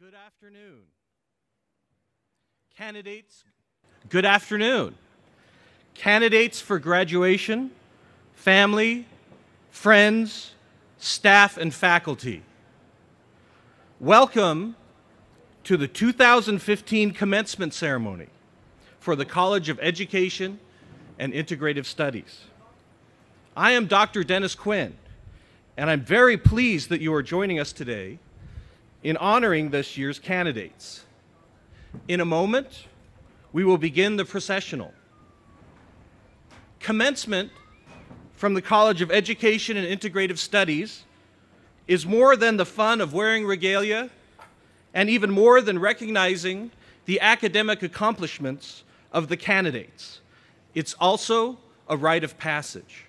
Good afternoon. Candidates, good afternoon. Candidates for graduation, family, friends, staff, and faculty. Welcome to the 2015 Commencement Ceremony for the College of Education and Integrative Studies. I am Dr. Dennis Quinn, and I'm very pleased that you are joining us today in honoring this year's candidates. In a moment, we will begin the processional. Commencement from the College of Education and Integrative Studies is more than the fun of wearing regalia and even more than recognizing the academic accomplishments of the candidates. It's also a rite of passage.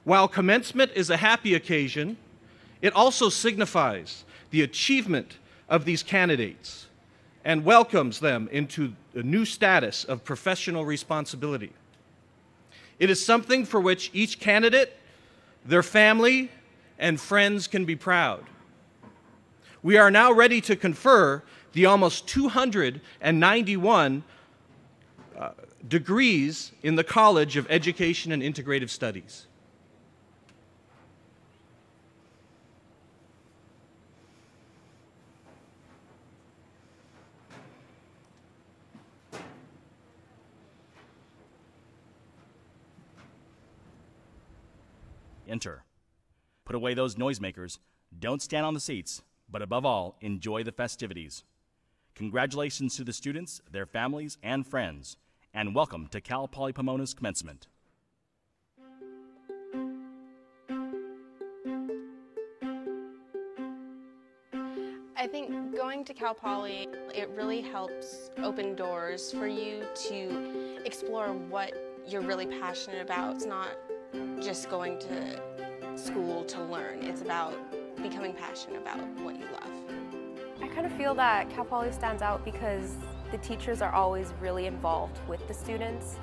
While commencement is a happy occasion, it also signifies the achievement of these candidates and welcomes them into a new status of professional responsibility. It is something for which each candidate, their family, and friends can be proud. We are now ready to confer the almost 291 degrees in the College of Education and Integrative Studies. Enter. Put away those noisemakers. Don't stand on the seats, but above all, enjoy the festivities. Congratulations to the students, their families, and friends, and welcome to Cal Poly Pomona's commencement. I think going to Cal Poly, it really helps open doors for you to explore what you're really passionate about. It's not just going to school to learn. It's about becoming passionate about what you love. I kind of feel that Cal Poly stands out because the teachers are always really involved with the students.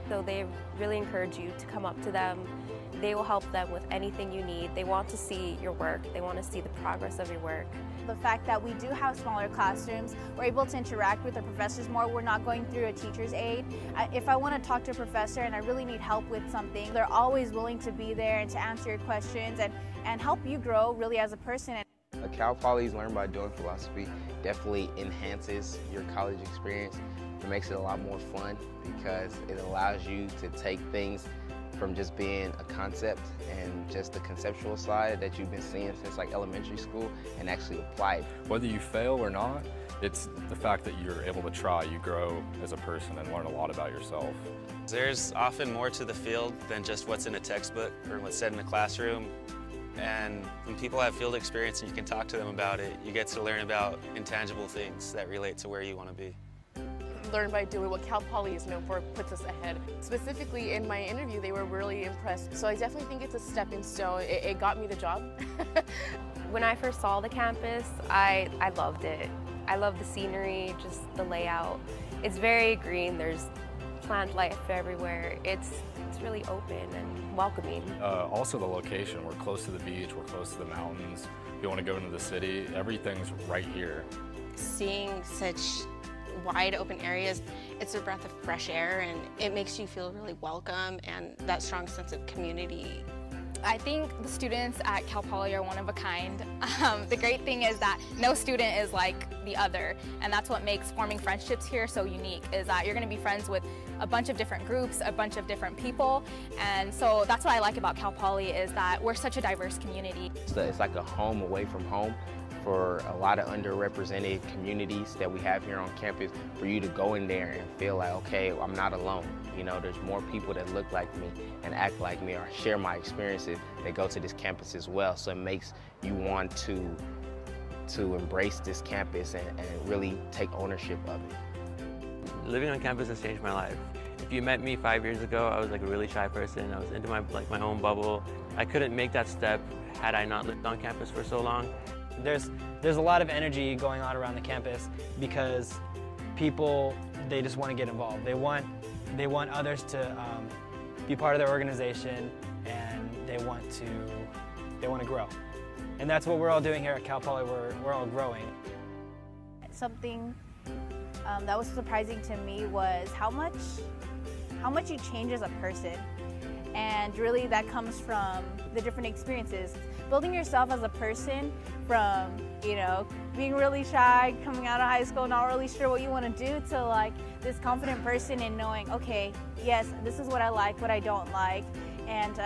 So they really encourage you to come up to them. They will help them with anything you need. They want to see your work. They want to see the progress of your work. The fact that we do have smaller classrooms, we're able to interact with the professors more. We're not going through a teacher's aide. If I want to talk to a professor and I really need help with something, they're always willing to be there and to answer your questions and help you grow really as a person. Cal Poly's Learn by Doing philosophy definitely enhances your college experience. It makes it a lot more fun because it allows you to take things from just being a concept and just the conceptual side that you've been seeing since like elementary school and actually apply it. Whether you fail or not, it's the fact that you're able to try. You grow as a person and learn a lot about yourself. There's often more to the field than just what's in a textbook or what's said in a classroom. And when people have field experience and you can talk to them about it, you get to learn about intangible things that relate to where you want to be. Learn by doing. What Cal Poly is known for puts us ahead. Specifically in my interview, they were really impressed. So I definitely think it's a stepping stone. It got me the job. When I first saw the campus, I loved it. I love the scenery, just the layout. It's very green. There's plant life everywhere. It's really open and welcoming. Also the location. We're close to the beach. We're close to the mountains. If you want to go into the city, everything's right here. Seeing such wide open areas, it's a breath of fresh air and it makes you feel really welcome and that strong sense of community. I think the students at Cal Poly are one of a kind. The great thing is that no student is like the other, and that's what makes forming friendships here so unique, is that you're going to be friends with a bunch of different groups, a bunch of different people, and so that's what I like about Cal Poly, is that we're such a diverse community. It's like a home away from home for a lot of underrepresented communities that we have here on campus, for you to go in there and feel like, okay, I'm not alone. You know, there's more people that look like me and act like me or share my experiences that go to this campus as well. So it makes you want to embrace this campus and really take ownership of it. Living on campus has changed my life. If you met me 5 years ago, I was like a really shy person. I was into my own bubble. I couldn't make that step had I not lived on campus for so long. There's a lot of energy going on around the campus because people, they just want to get involved. They want others to be part of their organization, and they want to grow. And that's what we're all doing here at Cal Poly. We're all growing. something that was surprising to me was how much you change as a person. And really that comes from the different experiences. Building yourself as a person from, you know, being really shy, coming out of high school, not really sure what you want to do, to like this confident person and knowing, okay, yes, this is what I like, what I don't like, and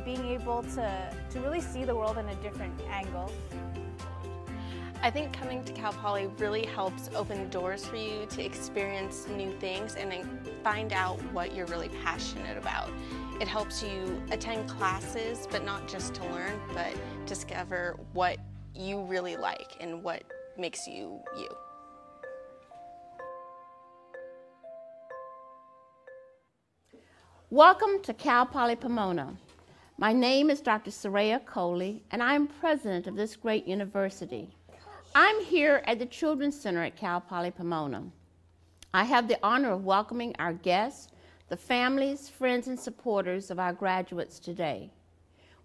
being able to really see the world in a different angle. I think coming to Cal Poly really helps open doors for you to experience new things and then find out what you're really passionate about. It helps you attend classes, but not just to learn, but discover what you really like and what makes you you. Welcome to Cal Poly Pomona. My name is Dr. Saraya Coley, and I am president of this great university. I'm here at the Children's Center at Cal Poly Pomona. I have the honor of welcoming our guests, the families, friends, and supporters of our graduates today.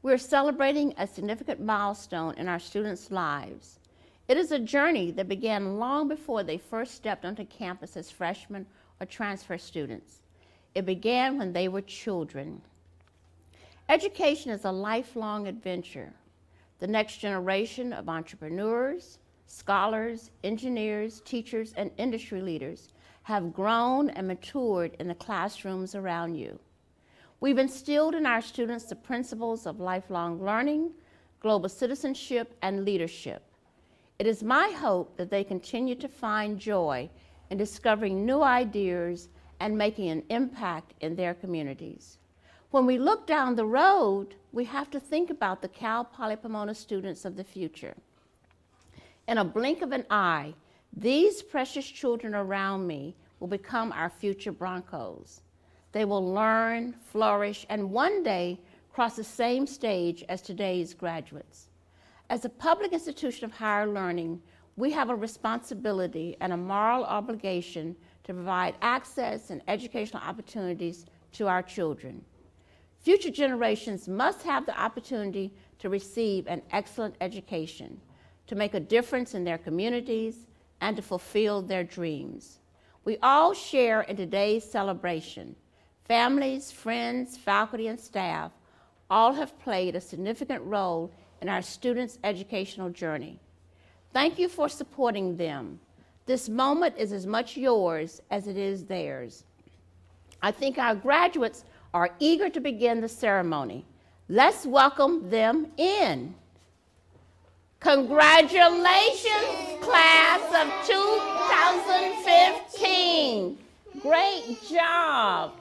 We're celebrating a significant milestone in our students' lives. It is a journey that began long before they first stepped onto campus as freshmen or transfer students. It began when they were children. Education is a lifelong adventure. The next generation of entrepreneurs, scholars, engineers, teachers, and industry leaders have grown and matured in the classrooms around you. We've instilled in our students the principles of lifelong learning, global citizenship, and leadership. It is my hope that they continue to find joy in discovering new ideas and making an impact in their communities. When we look down the road, we have to think about the Cal Poly Pomona students of the future. In a blink of an eye, these precious children around me will become our future Broncos. They will learn, flourish, and one day cross the same stage as today's graduates. As a public institution of higher learning, we have a responsibility and a moral obligation to provide access and educational opportunities to our children. Future generations must have the opportunity to receive an excellent education, to make a difference in their communities, and to fulfill their dreams. We all share in today's celebration. Families, friends, faculty, and staff all have played a significant role in our students' educational journey. Thank you for supporting them. This moment is as much yours as it is theirs. I think our graduates are eager to begin the ceremony. Let's welcome them in. Congratulations, class of 2015. Great job.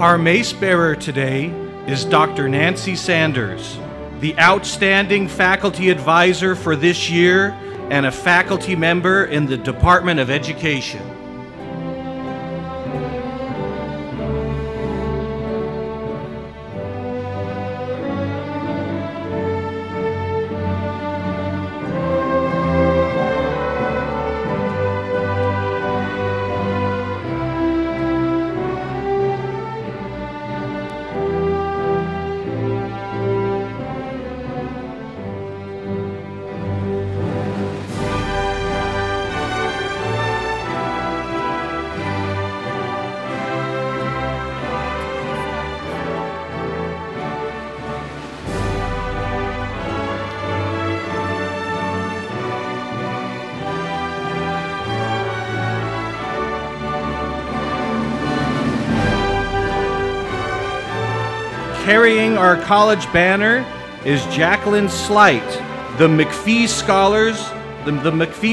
Our mace bearer today is Dr. Nancy Sanders, the outstanding faculty advisor for this year and a faculty member in the Department of Education. Carrying our college banner is Jacqueline Slight, the McPhee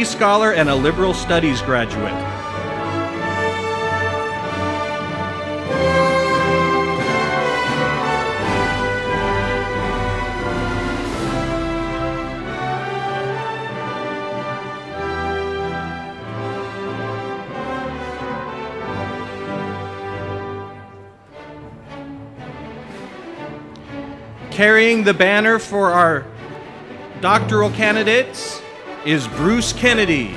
Scholar and a Liberal Studies graduate. Carrying the banner for our doctoral candidates is Bruce Kennedy.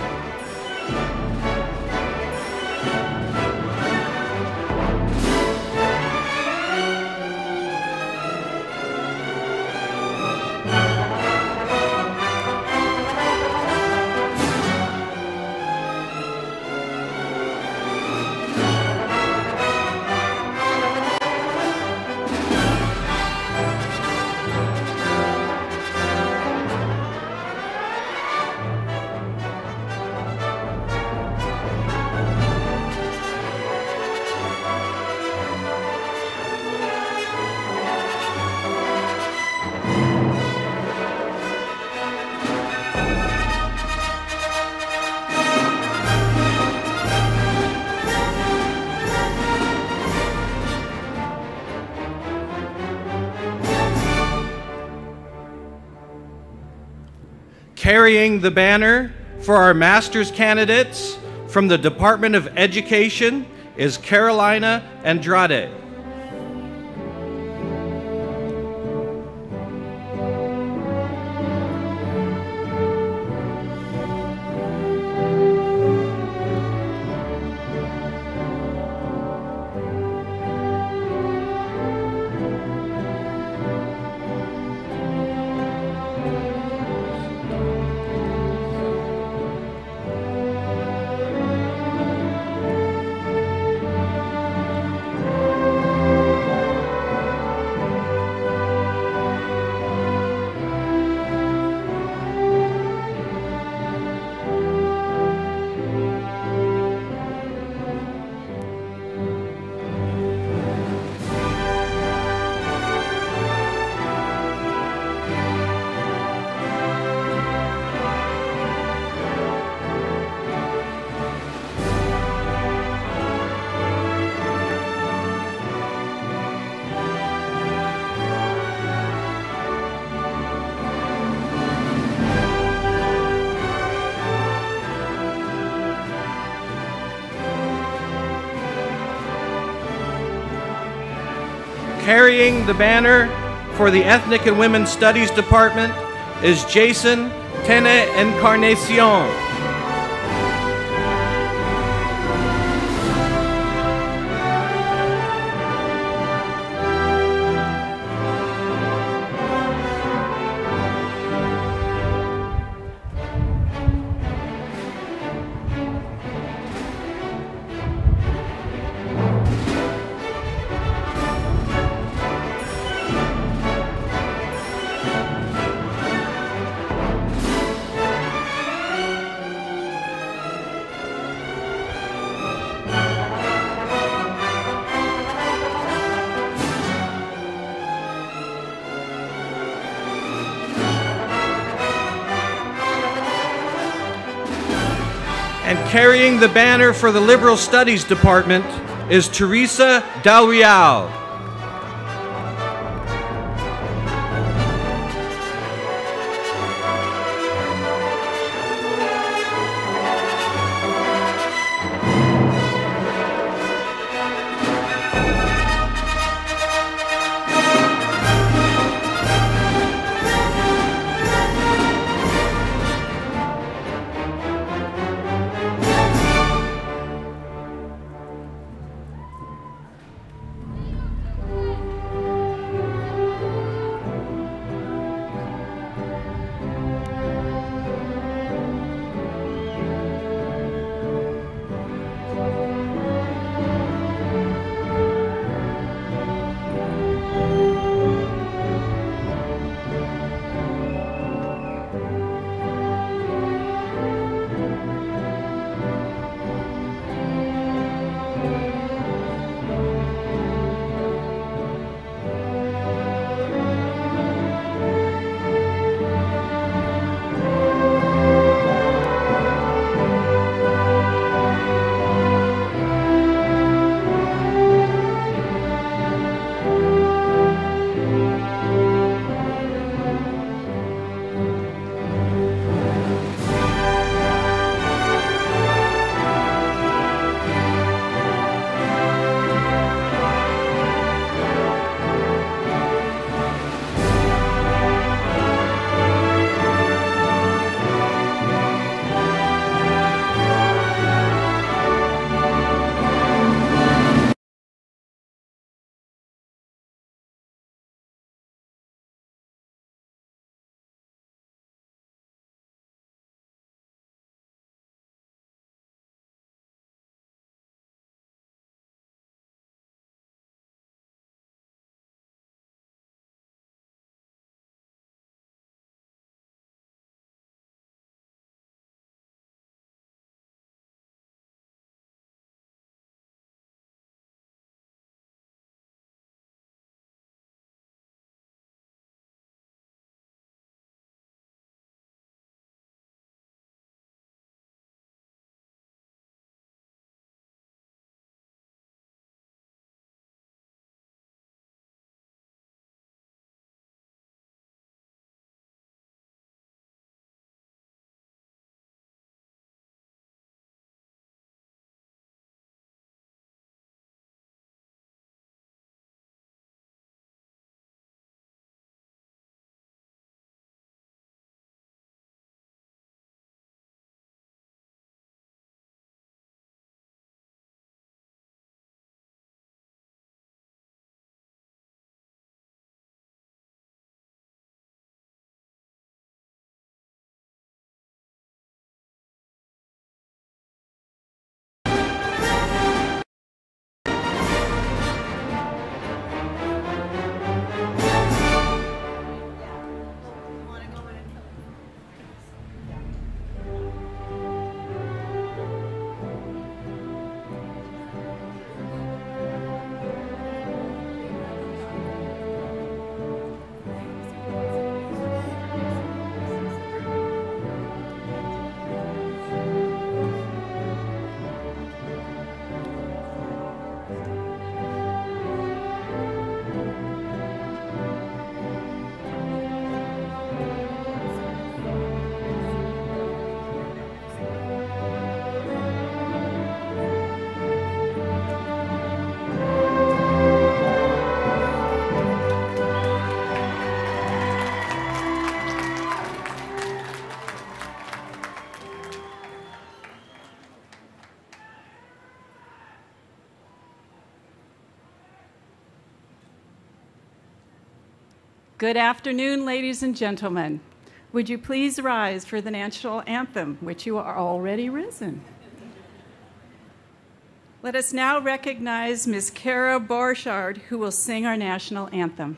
Carrying the banner for our master's candidates from the Department of Education is Carolina Andrade. Carrying the banner for the Ethnic and Women's Studies Department is Jason Tene Encarnacion. And carrying the banner for the Liberal Studies Department is Teresa Del Real. Good afternoon, ladies and gentlemen. Would you please rise for the national anthem, which you are already risen? Let us now recognize Ms. Kara Borchardt, who will sing our national anthem.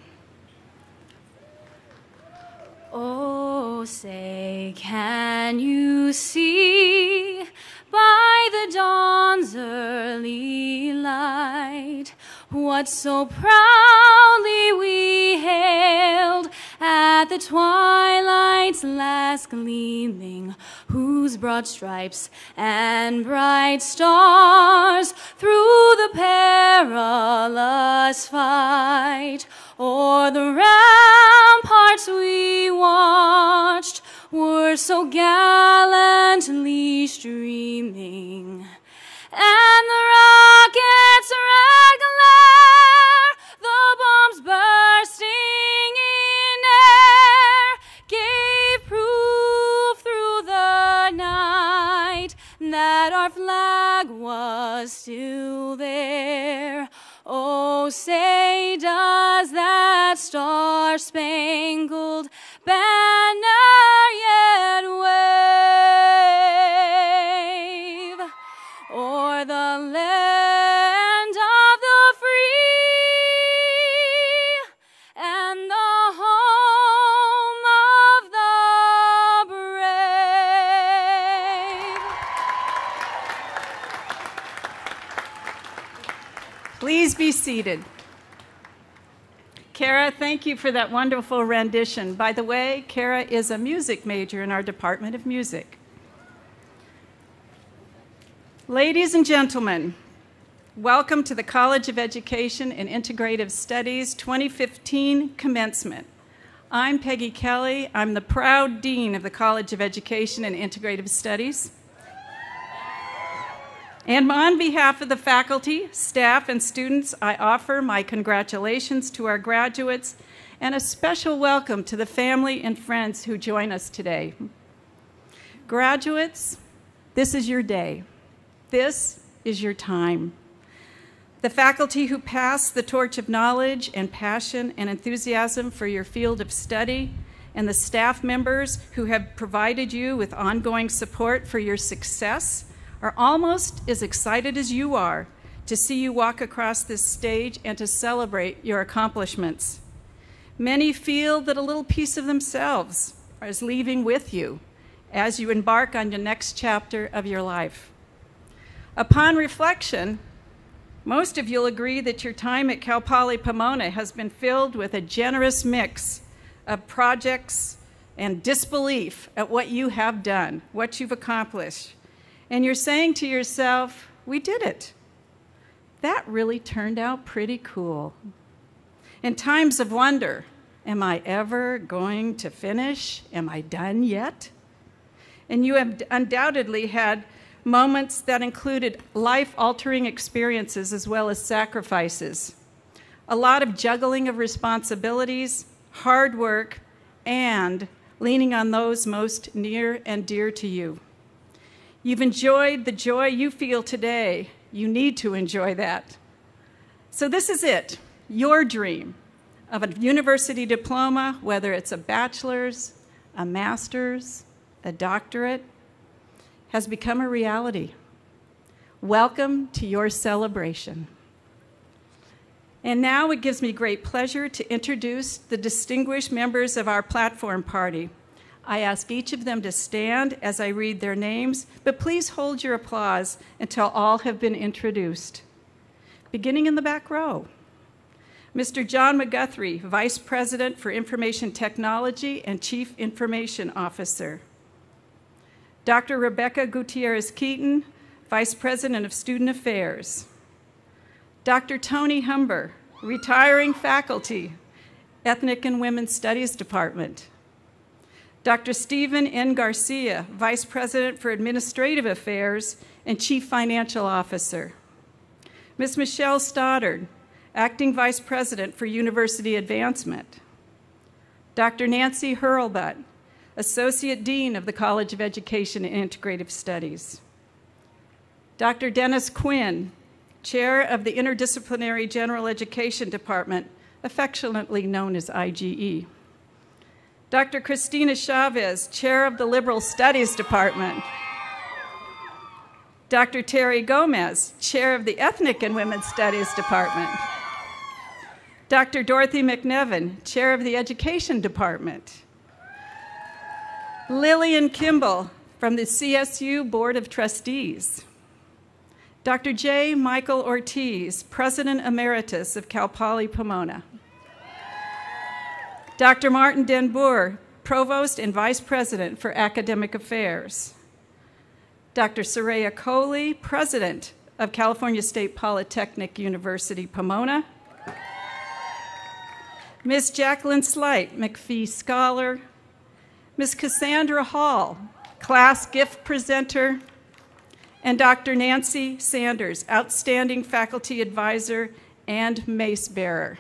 Oh, say, can you see by the dawn's early light what so proudly we hailed at the twilight's last gleaming, whose broad stripes and bright stars through the perilous fight o'er the ramparts we watched were so gallantly streaming, and the rockets' red glare, the bombs bursting in air, gave proof through the night that our flag was still there. Oh, say does that star-spangled banner yet wave o'er the land of the free and the home of the brave? Please be seated. Kara, thank you for that wonderful rendition. By the way, Kara is a music major in our Department of Music. Ladies and gentlemen, welcome to the College of Education and Integrative Studies 2015 Commencement. I'm Peggy Kelly. I'm the proud Dean of the College of Education and Integrative Studies. And on behalf of the faculty, staff, and students, I offer my congratulations to our graduates and a special welcome to the family and friends who join us today. Graduates, this is your day. This is your time. The faculty who pass the torch of knowledge and passion and enthusiasm for your field of study, and the staff members who have provided you with ongoing support for your success are almost as excited as you are to see you walk across this stage and to celebrate your accomplishments. Many feel that a little piece of themselves is leaving with you as you embark on the next chapter of your life. Upon reflection, most of you'll agree that your time at Cal Poly Pomona has been filled with a generous mix of projects and disbelief at what you have done, what you've accomplished. And you're saying to yourself, we did it. That really turned out pretty cool. In times of wonder, am I ever going to finish? Am I done yet? And you have undoubtedly had moments that included life-altering experiences as well as sacrifices. A lot of juggling of responsibilities, hard work, and leaning on those most near and dear to you. You've enjoyed the joy you feel today. You need to enjoy that. So this is it, your dream of a university diploma, whether it's a bachelor's, a master's, a doctorate, has become a reality. Welcome to your celebration. And now it gives me great pleasure to introduce the distinguished members of our platform party. I ask each of them to stand as I read their names, but please hold your applause until all have been introduced. Beginning in the back row, Mr. John McGuthrie, Vice President for Information Technology and Chief Information Officer. Dr. Rebecca Gutierrez-Keaton, Vice President of Student Affairs. Dr. Tony Humber, retiring faculty, Ethnic and Women's Studies Department. Dr. Stephen N. Garcia, Vice President for Administrative Affairs and Chief Financial Officer. Ms. Michelle Stoddard, Acting Vice President for University Advancement. Dr. Nancy Hurlbut, Associate Dean of the College of Education and Integrative Studies. Dr. Dennis Quinn, Chair of the Interdisciplinary General Education Department, affectionately known as IGE. Dr. Christina Chavez, Chair of the Liberal Studies Department. Dr. Terry Gomez, Chair of the Ethnic and Women's Studies Department. Dr. Dorothy McNevin, Chair of the Education Department. Lillian Kimball from the CSU Board of Trustees. Dr. J. Michael Ortiz, President Emeritus of Cal Poly Pomona. Dr. Martin Den Boer, Provost and Vice President for Academic Affairs. Dr. Soraya Coley, President of California State Polytechnic University, Pomona. Ms. Jacqueline Slight, McPhee Scholar. Ms. Cassandra Hall, Class Gift Presenter. And Dr. Nancy Sanders, Outstanding Faculty Advisor and Mace Bearer.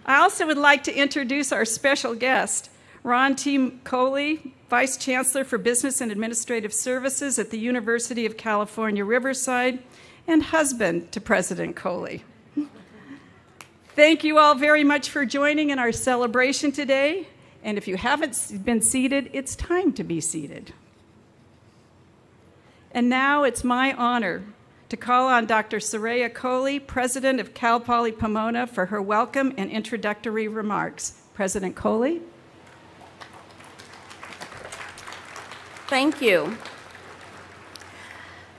I also would like to introduce our special guest, Ron T. Coley, Vice Chancellor for Business and Administrative Services at the University of California, Riverside, and husband to President Coley. Thank you all very much for joining in our celebration today. And if you haven't been seated, it's time to be seated. And now it's my honor to call on Dr. Soraya Coley, President of Cal Poly Pomona, for her welcome and introductory remarks. President Coley. Thank you.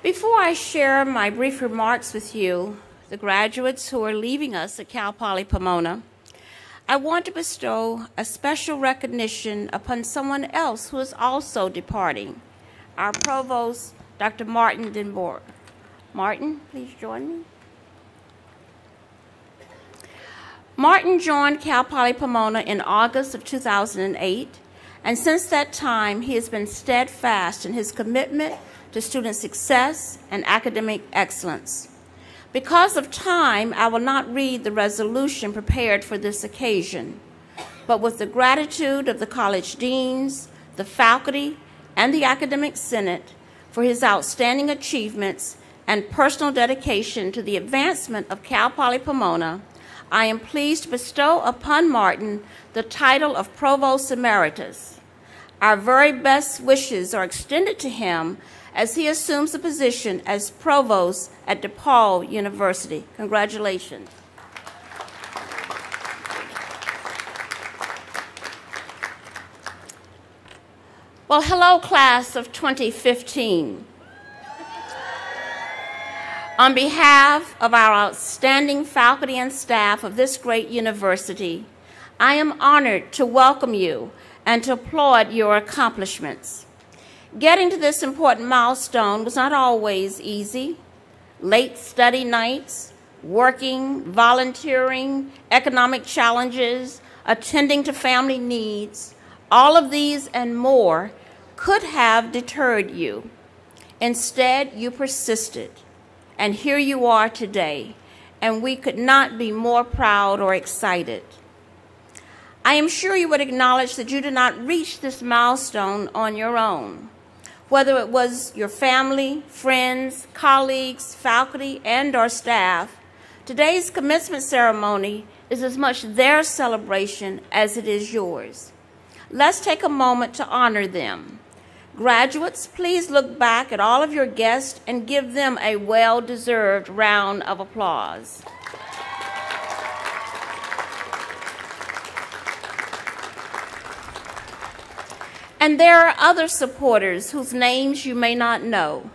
Before I share my brief remarks with you, the graduates who are leaving us at Cal Poly Pomona, I want to bestow a special recognition upon someone else who is also departing, our Provost, Dr. Martin Denboer. Martin, please join me. Martin joined Cal Poly Pomona in August of 2008, and since that time, he has been steadfast in his commitment to student success and academic excellence. Because of time, I will not read the resolution prepared for this occasion, but with the gratitude of the college deans, the faculty, and the academic senate for his outstanding achievements and personal dedication to the advancement of Cal Poly Pomona, I am pleased to bestow upon Martin the title of Provost Emeritus. Our very best wishes are extended to him as he assumes the position as Provost at DePaul University. Congratulations. Well, hello, class of 2015. On behalf of our outstanding faculty and staff of this great university, I am honored to welcome you and to applaud your accomplishments. Getting to this important milestone was not always easy. Late study nights, working, volunteering, economic challenges, attending to family needs, all of these and more could have deterred you. Instead, you persisted, and here you are today, and we could not be more proud or excited. I am sure you would acknowledge that you did not reach this milestone on your own. Whether it was your family, friends, colleagues, faculty, and/or staff, today's commencement ceremony is as much their celebration as it is yours. Let's take a moment to honor them. Graduates, please look back at all of your guests and give them a well-deserved round of applause. And there are other supporters whose names you may not know.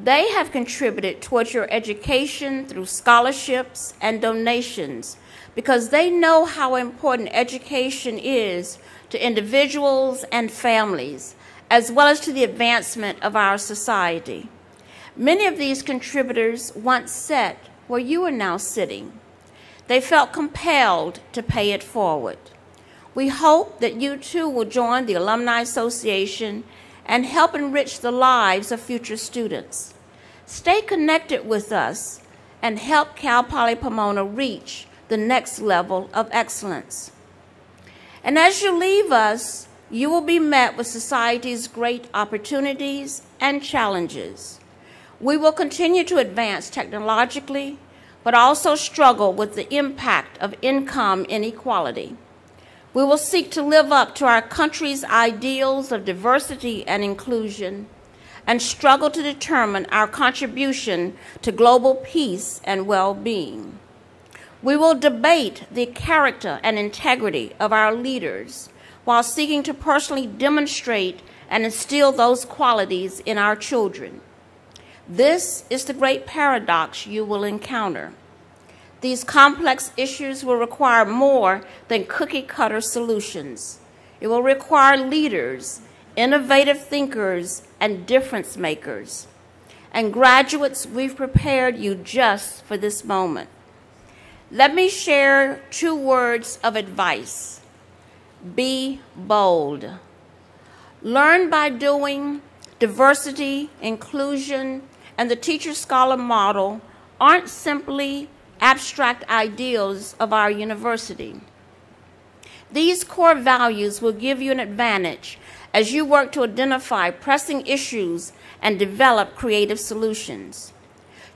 They have contributed towards your education through scholarships and donations because they know how important education is to individuals and families, as well as to the advancement of our society. Many of these contributors once sat where you are now sitting. They felt compelled to pay it forward. We hope that you too will join the Alumni Association and help enrich the lives of future students. Stay connected with us and help Cal Poly Pomona reach the next level of excellence. And as you leave us, you will be met with society's great opportunities and challenges. We will continue to advance technologically, but also struggle with the impact of income inequality. We will seek to live up to our country's ideals of diversity and inclusion and struggle to determine our contribution to global peace and well-being. We will debate the character and integrity of our leaders while seeking to personally demonstrate and instill those qualities in our children. This is the great paradox you will encounter. These complex issues will require more than cookie-cutter solutions. It will require leaders innovative thinkers, and difference makers. And graduates, we've prepared you just for this moment. Let me share 2 words of advice. Be bold. Learn by doing. Diversity, inclusion, and the teacher-scholar model aren't simply abstract ideals of our university. These core values will give you an advantage as you work to identify pressing issues and develop creative solutions.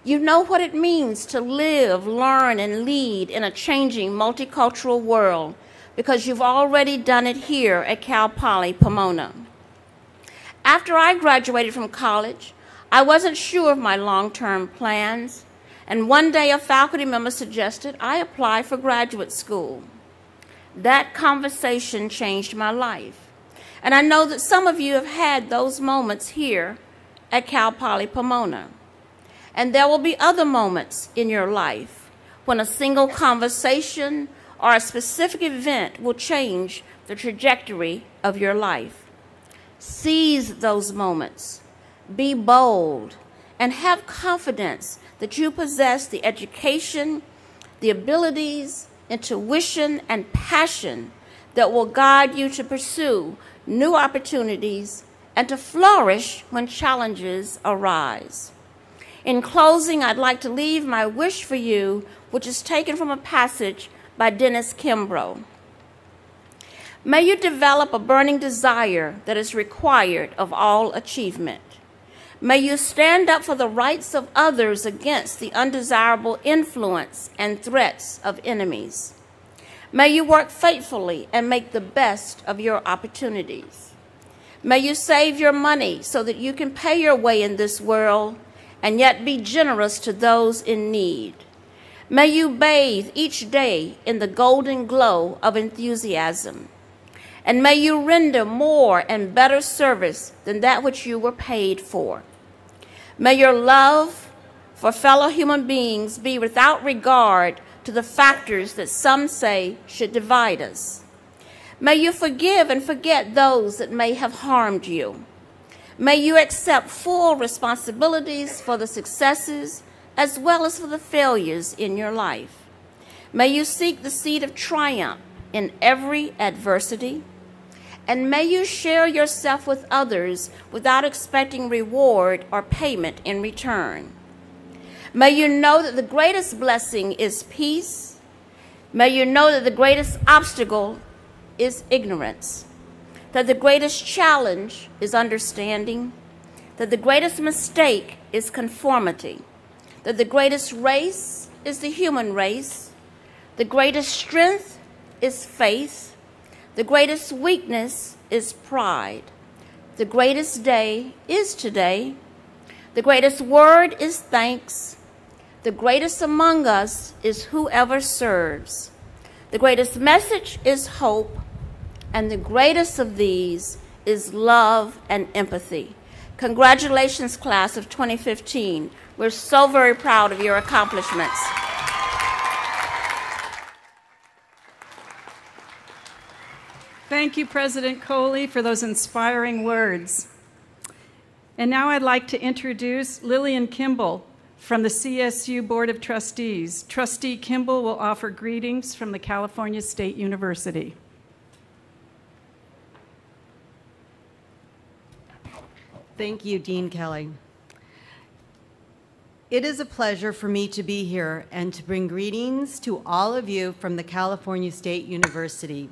You know what it means to live, learn, and lead in a changing multicultural world because you've already done it here at Cal Poly Pomona. After I graduated from college, I wasn't sure of my long-term plans, and one day a faculty member suggested I apply for graduate school. That conversation changed my life, and I know that some of you have had those moments here at Cal Poly Pomona. And there will be other moments in your life when a single conversation or a specific event will change the trajectory of your life. Seize those moments, be bold, and have confidence that you possess the education, the abilities, intuition, and passion that will guide you to pursue new opportunities and to flourish when challenges arise. In closing, I'd like to leave my wish for you, which is taken from a passage by Dennis Kimbrough. May you develop a burning desire that is required of all achievement. May you stand up for the rights of others against the undesirable influence and threats of enemies. May you work faithfully and make the best of your opportunities. May you save your money so that you can pay your way in this world and yet be generous to those in need. May you bathe each day in the golden glow of enthusiasm. And may you render more and better service than that which you were paid for. May your love for fellow human beings be without regard to the factors that some say should divide us. May you forgive and forget those that may have harmed you. May you accept full responsibilities for the successes as well as for the failures in your life. May you seek the seed of triumph in every adversity. And may you share yourself with others without expecting reward or payment in return. May you know that the greatest blessing is peace. May you know that the greatest obstacle is ignorance, that the greatest challenge is understanding, that the greatest mistake is conformity, that the greatest race is the human race, the greatest strength is faith, the greatest weakness is pride, the greatest day is today, the greatest word is thanks, the greatest among us is whoever serves, the greatest message is hope, and the greatest of these is love and empathy. Congratulations, class of 2015. We're so very proud of your accomplishments. Thank you, President Coley, for those inspiring words. And now I'd like to introduce Lillian Kimball from the CSU Board of Trustees. Trustee Kimball will offer greetings from the California State University. Thank you, Dean Kelly. It is a pleasure for me to be here and to bring greetings to all of you from the California State University.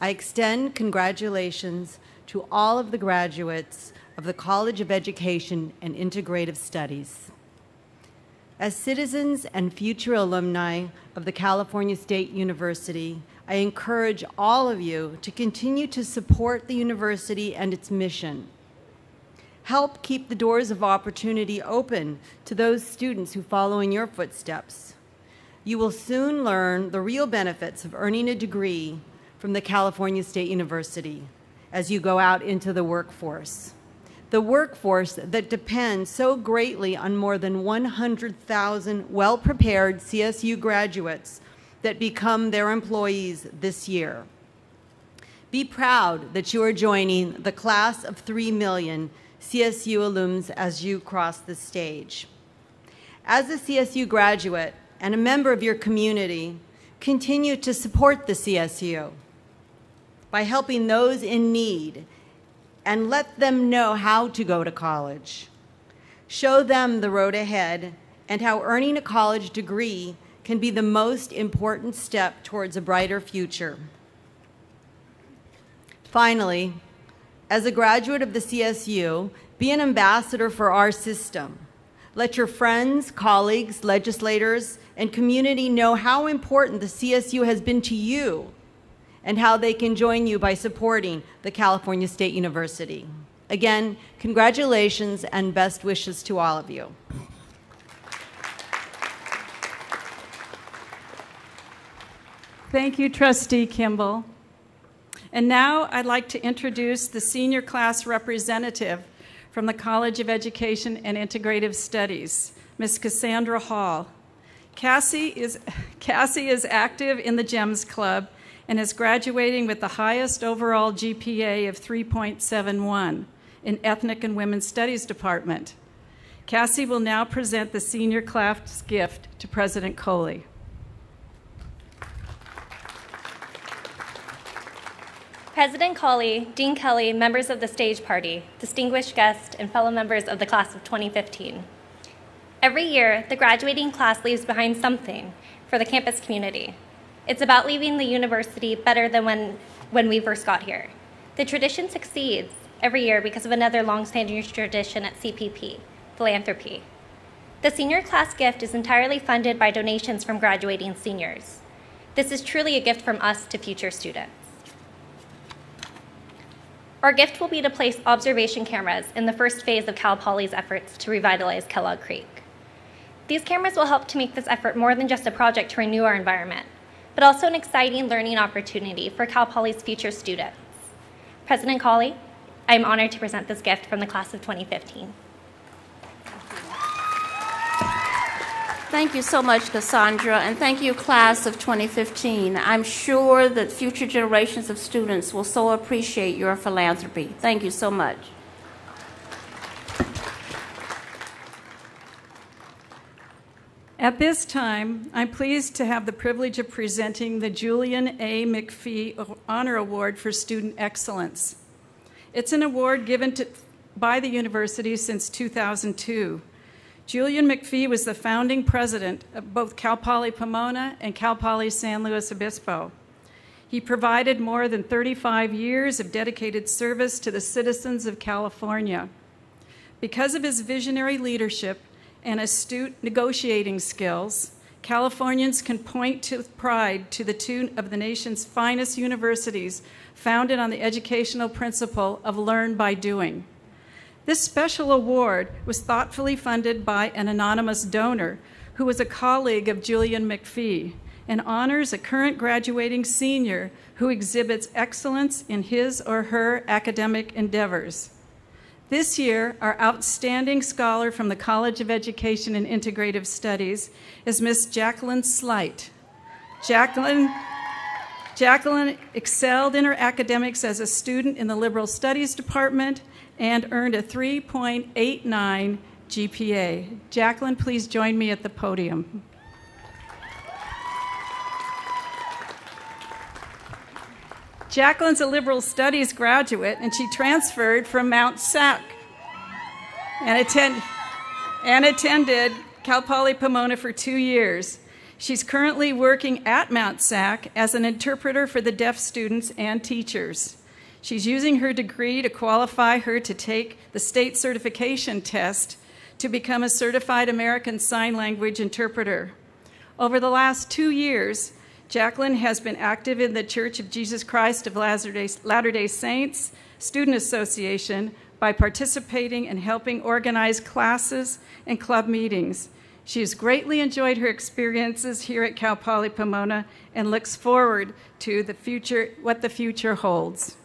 I extend congratulations to all of the graduates of the College of Education and Integrative Studies. As citizens and future alumni of the California State University, I encourage all of you to continue to support the university and its mission. Help keep the doors of opportunity open to those students who follow in your footsteps. You will soon learn the real benefits of earning a degree from the California State University as you go out into the workforce. The workforce that depends so greatly on more than 100,000 well-prepared CSU graduates that become their employees this year. Be proud that you are joining the class of 3 million CSU alums as you cross the stage. As a CSU graduate and a member of your community, continue to support the CSU by helping those in need and let them know how to go to college. Show them the road ahead and how earning a college degree can be the most important step towards a brighter future. Finally, as a graduate of the CSU, be an ambassador for our system. Let your friends, colleagues, legislators, and community know how important the CSU has been to you and how they can join you by supporting the California State University. Again, congratulations and best wishes to all of you. Thank you, Trustee Kimball. And now I'd like to introduce the senior class representative from the College of Education and Integrative Studies, Ms. Cassandra Hall. Cassie is active in the GEMS Club and is graduating with the highest overall GPA of 3.71 in Ethnic and Women's Studies Department. Cassie will now present the senior class gift to President Coley. President Coley, Dean Kelly, members of the stage party, distinguished guests, and fellow members of the class of 2015. Every year, the graduating class leaves behind something for the campus community. It's about leaving the university better than when we first got here. The tradition succeeds every year because of another long-standing tradition at CPP, philanthropy. The senior class gift is entirely funded by donations from graduating seniors. This is truly a gift from us to future students. Our gift will be to place observation cameras in the first phase of Cal Poly's efforts to revitalize Kellogg Creek. These cameras will help to make this effort more than just a project to renew our environment, but also an exciting learning opportunity for Cal Poly's future students. President Coley, I am honored to present this gift from the class of 2015. Thank you so much, Cassandra, and thank you, class of 2015. I'm sure that future generations of students will so appreciate your philanthropy. Thank you so much. At this time, I'm pleased to have the privilege of presenting the Julian A. McPhee Honor Award for Student Excellence. It's an award given by the university since 2002. Julian McPhee was the founding president of both Cal Poly Pomona and Cal Poly San Luis Obispo. He provided more than 35 years of dedicated service to the citizens of California. Because of his visionary leadership and astute negotiating skills, Californians can point with pride to the two of the nation's finest universities founded on the educational principle of learn by doing. This special award was thoughtfully funded by an anonymous donor who was a colleague of Julian McPhee and honors a current graduating senior who exhibits excellence in his or her academic endeavors. This year, our outstanding scholar from the College of Education and Integrative Studies is Miss Jacqueline Slight. Jacqueline excelled in her academics as a student in the Liberal Studies Department and earned a 3.89 GPA. Jacqueline, please join me at the podium. Jacqueline's a liberal studies graduate, and she transferred from Mount SAC and attended Cal Poly Pomona for 2 years. She's currently working at Mount SAC as an interpreter for the deaf students and teachers. She's using her degree to qualify her to take the state certification test to become a certified American Sign Language interpreter. Over the last 2 years, Jacqueline has been active in the Church of Jesus Christ of Latter-day Saints Student Association by participating and helping organize classes and club meetings. She has greatly enjoyed her experiences here at Cal Poly Pomona and looks forward to the future, what the future holds.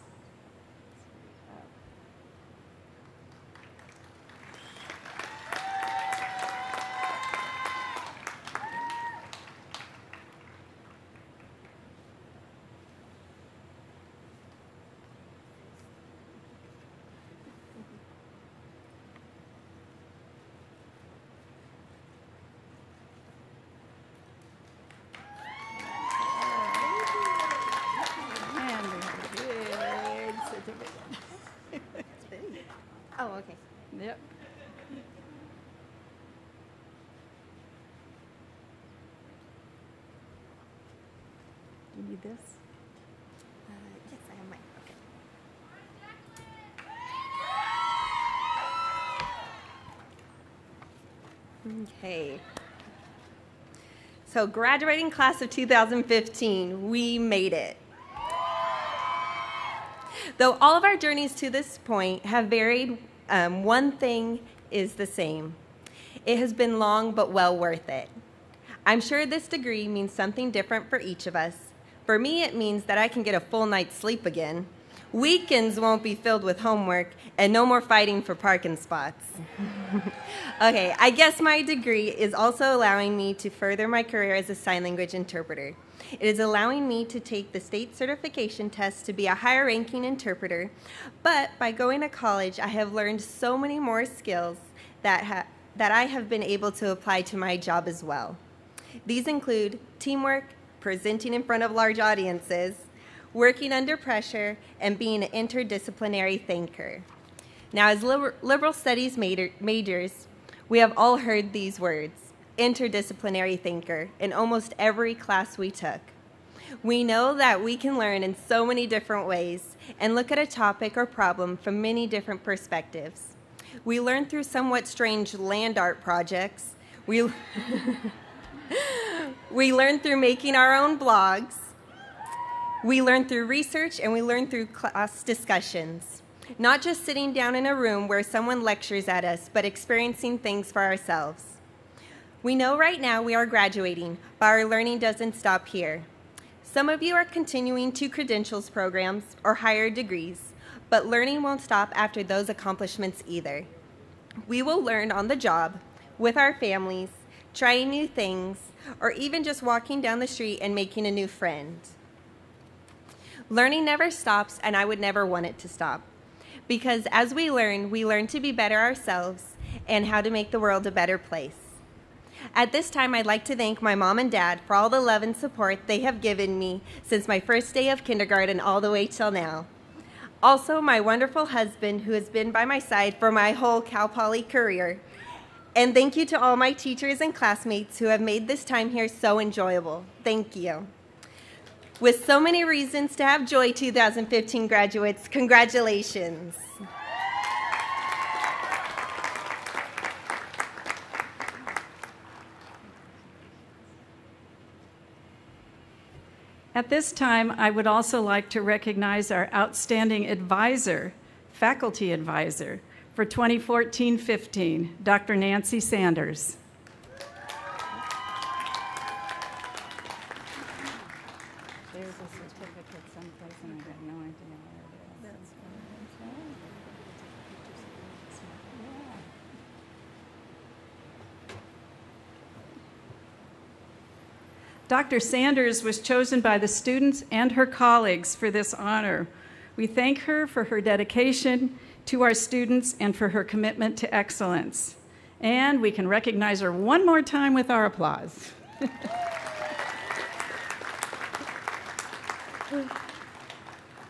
Yep. Do you need this? Yes, I have mine. Okay. Okay. So graduating class of 2015, we made it. Though all of our journeys to this point have varied, one thing is the same. It has been long but well worth it. I'm sure this degree means something different for each of us. For me, it means that I can get a full night's sleep again. Weekends won't be filled with homework and no more fighting for parking spots. Okay, I guess my degree is also allowing me to further my career as a sign language interpreter. It is allowing me to take the state certification test to be a higher ranking interpreter, but by going to college, I have learned so many more skills that I have been able to apply to my job as well. These include teamwork, presenting in front of large audiences, working under pressure, and being an interdisciplinary thinker. Now, as liberal studies majors, we have all heard these words, interdisciplinary thinker, in almost every class we took. We know that we can learn in so many different ways and look at a topic or problem from many different perspectives. We learn through somewhat strange land art projects. We learn through making our own blogs. We learn through research, and we learn through class discussions. Not just sitting down in a room where someone lectures at us, but experiencing things for ourselves. We know right now we are graduating, but our learning doesn't stop here. Some of you are continuing to credentials programs or higher degrees, but learning won't stop after those accomplishments either. We will learn on the job, with our families, trying new things, or even just walking down the street and making a new friend. Learning never stops, and I would never want it to stop. Because as we learn to be better ourselves and how to make the world a better place. At this time, I'd like to thank my mom and dad for all the love and support they have given me since my first day of kindergarten all the way till now. Also, my wonderful husband, who has been by my side for my whole Cal Poly career. And thank you to all my teachers and classmates who have made this time here so enjoyable. Thank you. With so many reasons to have joy, 2015 graduates, congratulations. At this time, I would also like to recognize our outstanding advisor, faculty advisor, for 2014-15, Dr. Nancy Sanders. There's a certificate someplace, and I got no idea where it is. Dr. Sanders was chosen by the students and her colleagues for this honor. We thank her for her dedication to our students and for her commitment to excellence. And we can recognize her one more time with our applause.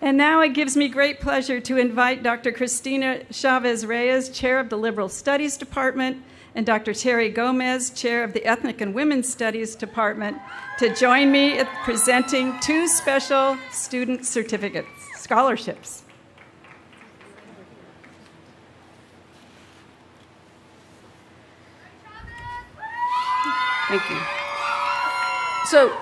And now it gives me great pleasure to invite Dr. Cristina Chavez-Reyes, Chair of the Liberal Studies Department, and Dr. Terry Gomez, Chair of the Ethnic and Women's Studies Department, to join me in presenting two special student certificates, scholarships. Thank you. So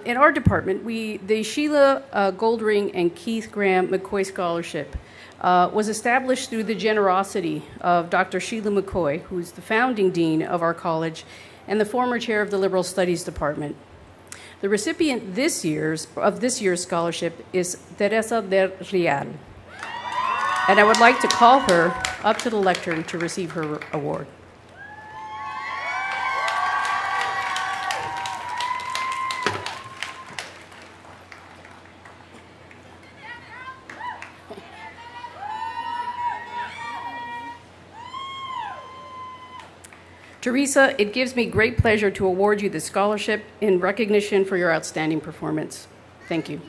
in our department, the Sheila Goldring and Keith Graham McCoy Scholarship was established through the generosity of Dr. Sheila McCoy, who's the founding dean of our college and the former chair of the Liberal Studies Department. The recipient of this year's scholarship is Teresa del Real, and I would like to call her up to the lectern to receive her award. Teresa, it gives me great pleasure to award you the scholarship in recognition for your outstanding performance. Thank you.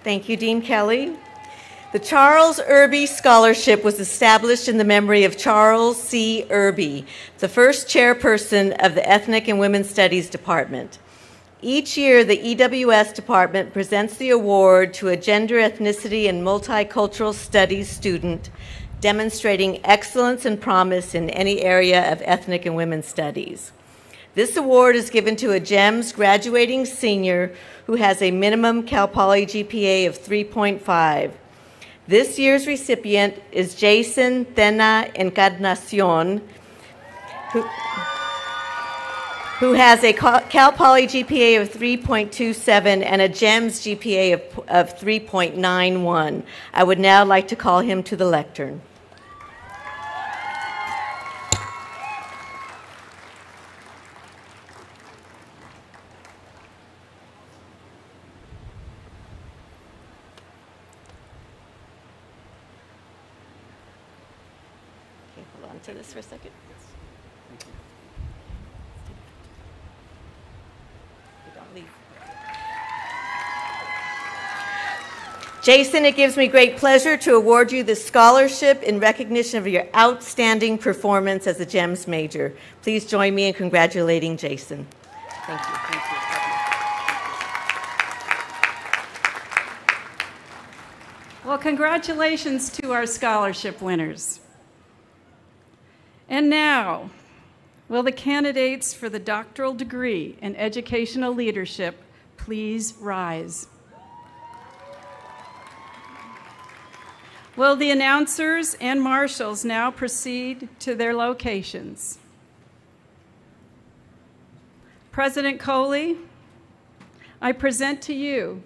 Thank you, Dean Kelly. The Charles Irby Scholarship was established in the memory of Charles C. Irby, the first chairperson of the Ethnic and Women's Studies Department. Each year, the EWS department presents the award to a gender, ethnicity, and multicultural studies student demonstrating excellence and promise in any area of ethnic and women's studies. This award is given to a GEMS graduating senior who has a minimum Cal Poly GPA of 3.5. This year's recipient is Jason Tena Encarnacion, who has a Cal Poly GPA of 3.27 and a GEMS GPA of 3.91. I would now like to call him to the lectern. Okay, hold on to this for a second. Jason, it gives me great pleasure to award you this scholarship in recognition of your outstanding performance as a GEMS major. Please join me in congratulating Jason. Thank you. Thank you. Well, congratulations to our scholarship winners. And now, will the candidates for the doctoral degree in educational leadership please rise? Will the announcers and marshals now proceed to their locations? President Coley, I present to you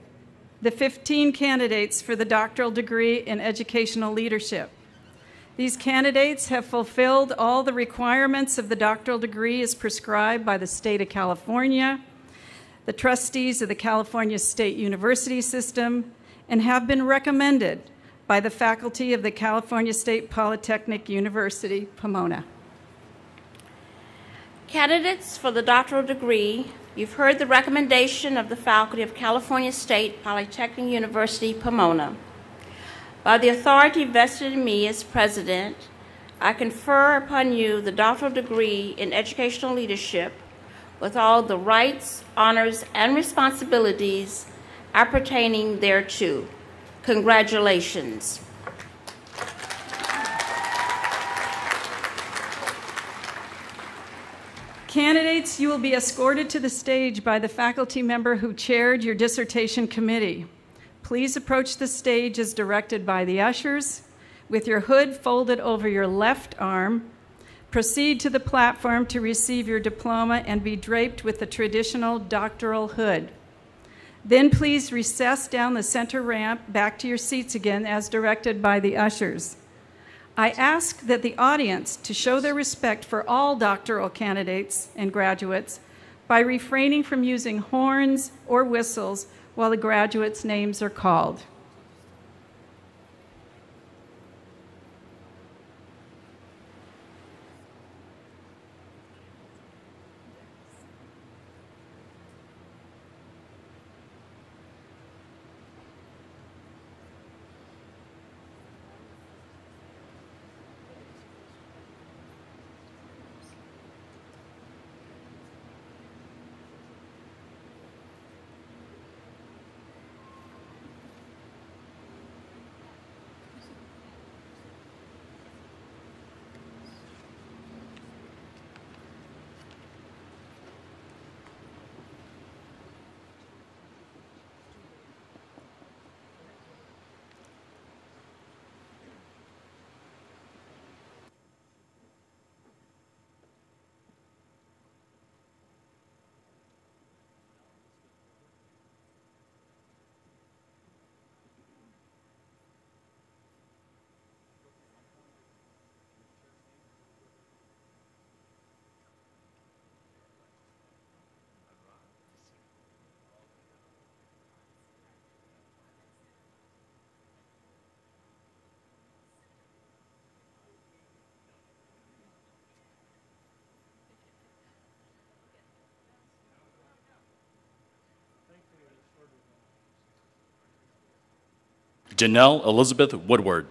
the 15 candidates for the doctoral degree in educational leadership. These candidates have fulfilled all the requirements of the doctoral degree as prescribed by the state of California, the trustees of the California State University System, and have been recommended by the faculty of the California State Polytechnic University, Pomona. Candidates for the doctoral degree, you've heard the recommendation of the faculty of California State Polytechnic University, Pomona. By the authority vested in me as president, I confer upon you the doctoral degree in educational leadership with all the rights, honors, and responsibilities appertaining thereto. Congratulations. Candidates, you will be escorted to the stage by the faculty member who chaired your dissertation committee. Please approach the stage as directed by the ushers. With your hood folded over your left arm, proceed to the platform to receive your diploma and be draped with the traditional doctoral hood. Then please recess down the center ramp back to your seats again as directed by the ushers. I ask that the audience to show their respect for all doctoral candidates and graduates by refraining from using horns or whistles while the graduates' names are called. Janelle Elizabeth Woodward.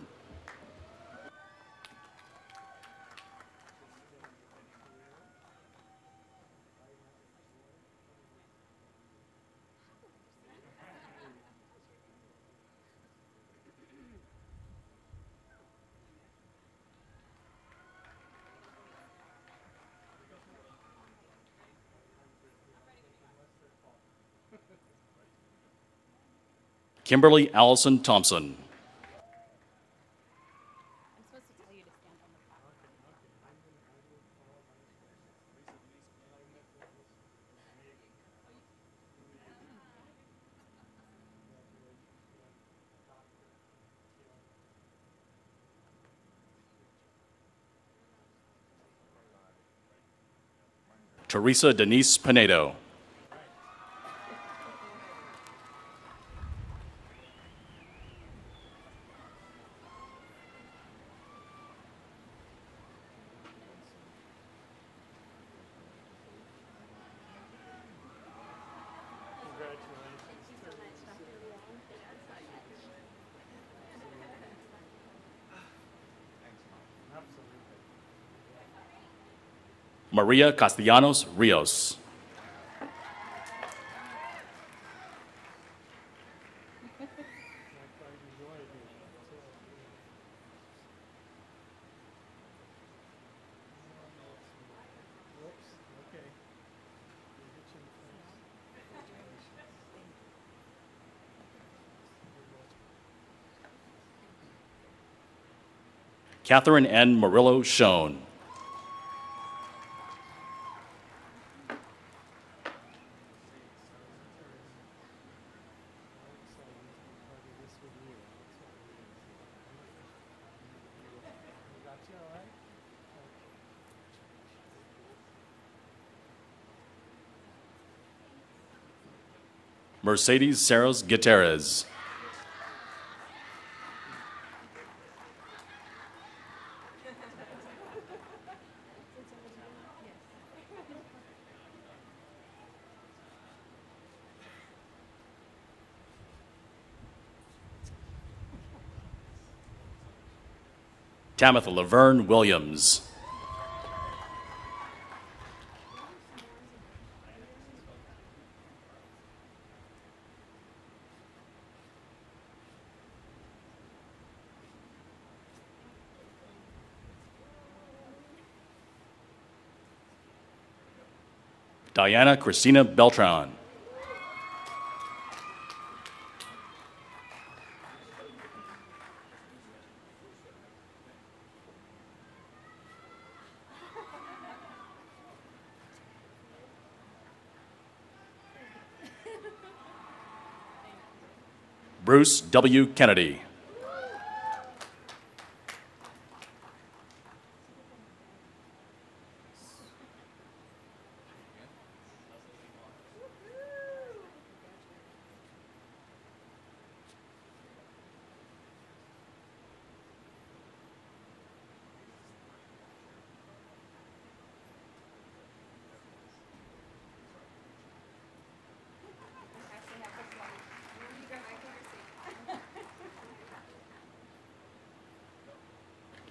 Kimberly Allison Thompson. Teresa Denise Pinedo. Maria Castellanos Rios. Catherine N. Murillo Schoen. Mercedes Saros Gutierrez. Tamitha Laverne Williams. Diana Christina Beltran. Bruce W. Kennedy.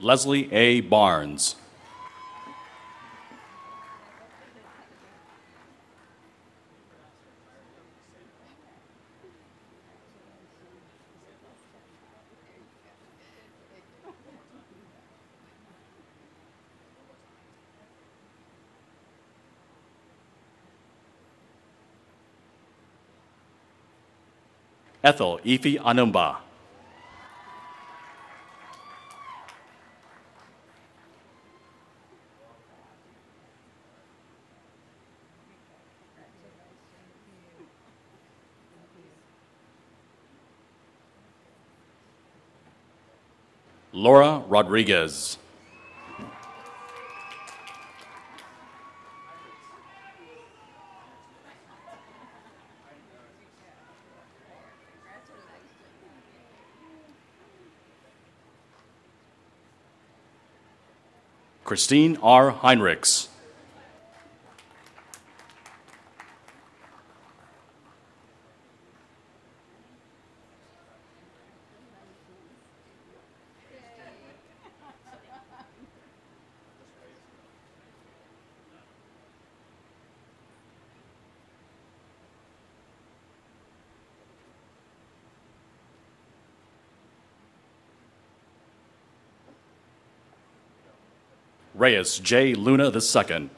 Leslie A. Barnes. Ethel Ife Anumba. Laura Rodriguez. Christine R. Heinrichs. Reyes J. Luna II.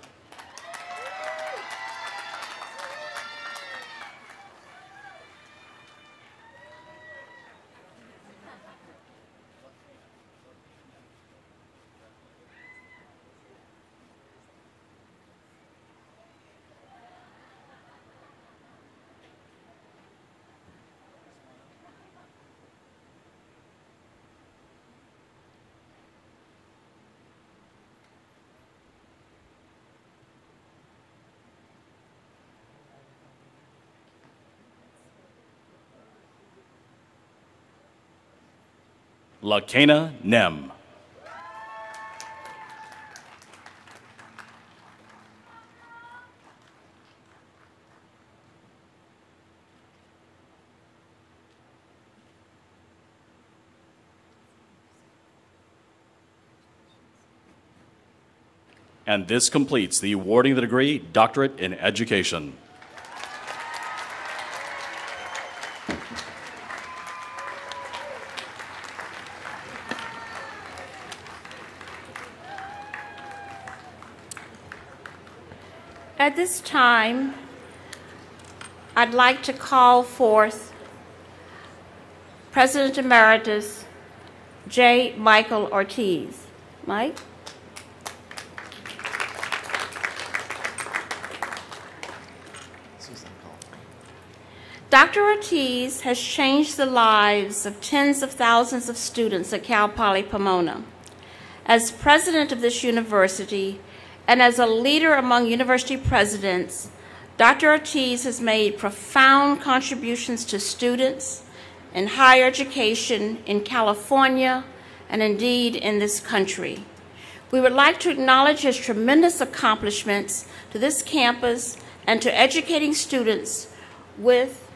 Lakena Nem. And this completes the awarding of the degree, Doctorate in Education. At this time, I'd like to call forth President Emeritus J. Michael Ortiz. Mike? Dr. Ortiz has changed the lives of tens of thousands of students at Cal Poly Pomona. As president of this university and as a leader among university presidents, Dr. Ortiz has made profound contributions to students in higher education in California and indeed in this country. We would like to acknowledge his tremendous accomplishments to this campus and to educating students with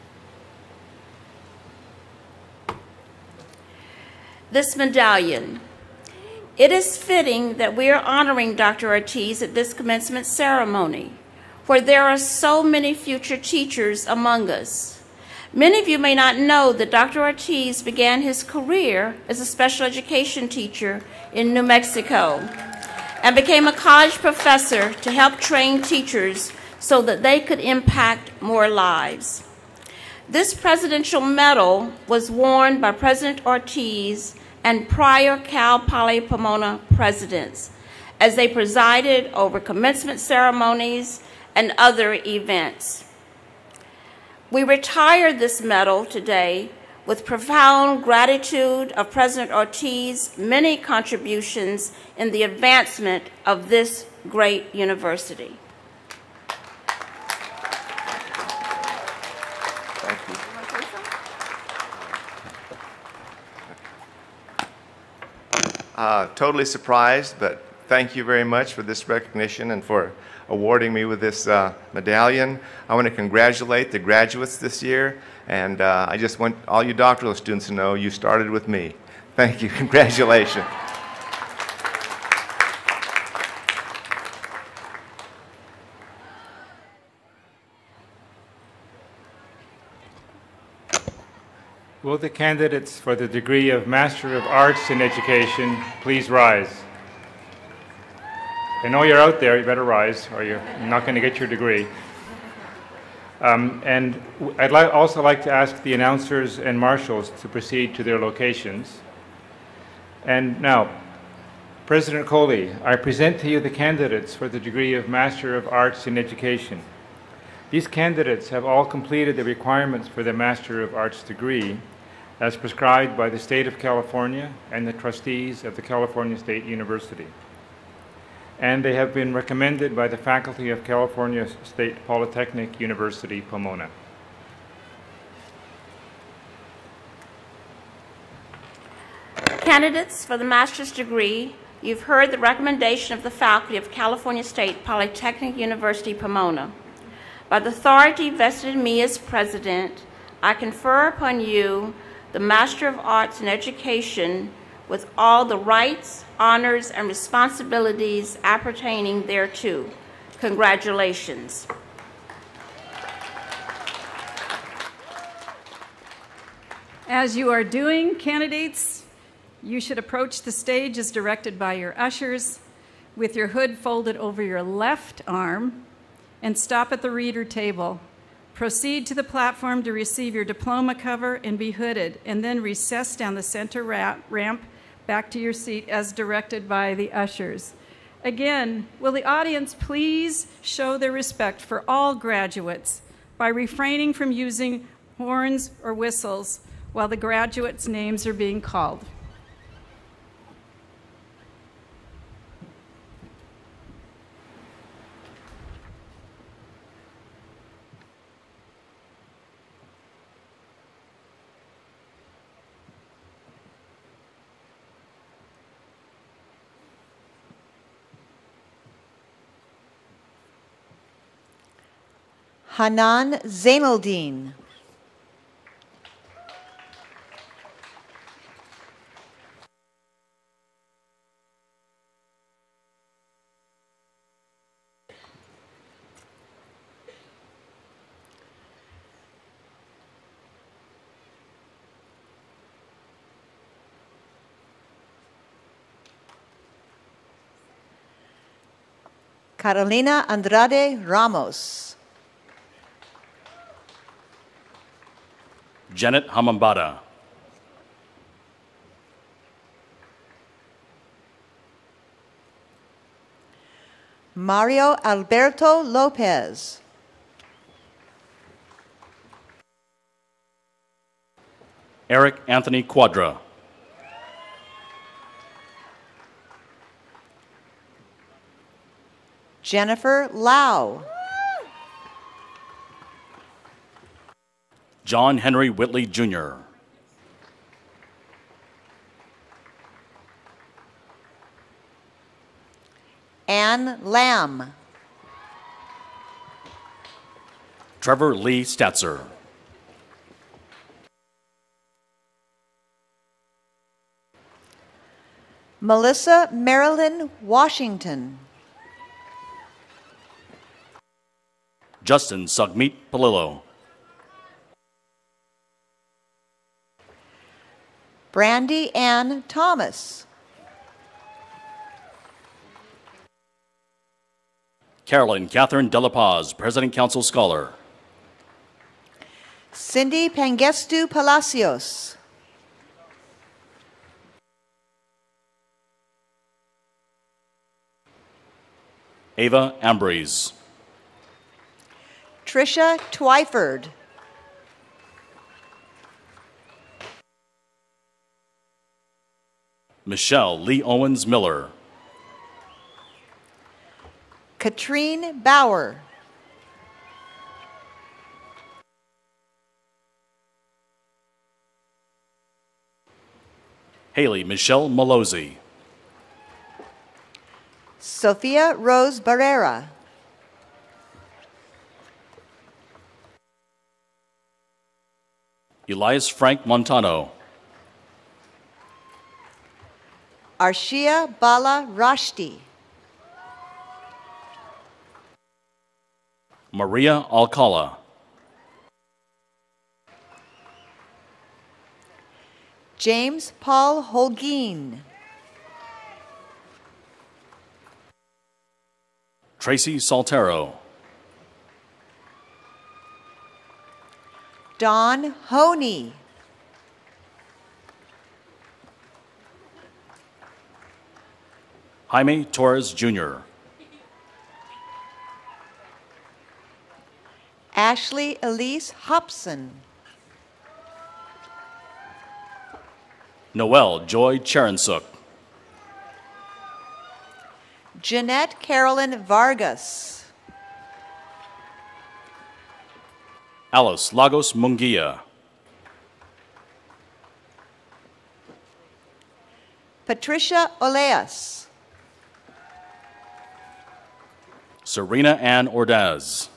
this medallion. It is fitting that we are honoring Dr. Ortiz at this commencement ceremony, for there are so many future teachers among us. Many of you may not know that Dr. Ortiz began his career as a special education teacher in New Mexico and became a college professor to help train teachers so that they could impact more lives. This presidential medal was worn by President Ortiz and prior Cal Poly Pomona presidents as they presided over commencement ceremonies and other events. We retire this medal today with profound gratitude of President Ortiz's many contributions in the advancement of this great university. Totally surprised, but thank you very much for this recognition and for awarding me with this medallion. I want to congratulate the graduates this year, and I just want all you doctoral students to know you started with me. Thank you. Congratulations. Will the candidates for the degree of Master of Arts in Education please rise? I know you're out there, you better rise or you're not going to get your degree. And I'd also like to ask the announcers and marshals to proceed to their locations. And now, President Coley, I present to you the candidates for the degree of Master of Arts in Education. These candidates have all completed the requirements for the Master of Arts degree as prescribed by the State of California and the trustees of the California State University. And they have been recommended by the faculty of California State Polytechnic University, Pomona. Candidates for the master's degree, you've heard the recommendation of the faculty of California State Polytechnic University, Pomona. By the authority vested in me as president, I confer upon you the Master of Arts in Education with all the rights, honors, and responsibilities appertaining thereto. Congratulations. As you are doing, candidates, you should approach the stage as directed by your ushers. with your hood folded over your left arm and stop at the reader table. Proceed to the platform to receive your diploma cover and be hooded, and then recess down the center ramp back to your seat as directed by the ushers. Again, will the audience please show their respect for all graduates by refraining from using horns or whistles while the graduates' names are being called. Hanan Zainuldin. Carolina Andrade Ramos. Janet Hamambada. Mario Alberto Lopez. Eric Anthony Quadra. Jennifer Lau. John Henry Whitley, Jr. Anne Lamb. Trevor Lee Statzer. Melissa Marilyn Washington. Justin Sugmeet Palillo. Brandy Ann Thomas. Carolyn Catherine De La Paz, President Council Scholar. Cindy Pangestu Palacios. Ava Ambrose. Trisha Twyford. Michelle Lee Owens Miller. Katrine Bauer. Haley Michelle Malozzi. Sophia Rose Barrera. Elias Frank Montano. Arshia Bala Rashti. Maria Alcala. James Paul Holguin. Tracy Saltero. Don Honey. Jaime Torres, Jr. Ashley Elise Hobson. Noel Joy Cherensuk. Jeanette Carolyn Vargas. Alice Lagos Munguia. Patricia Oleas. Serena Ann Ordaz.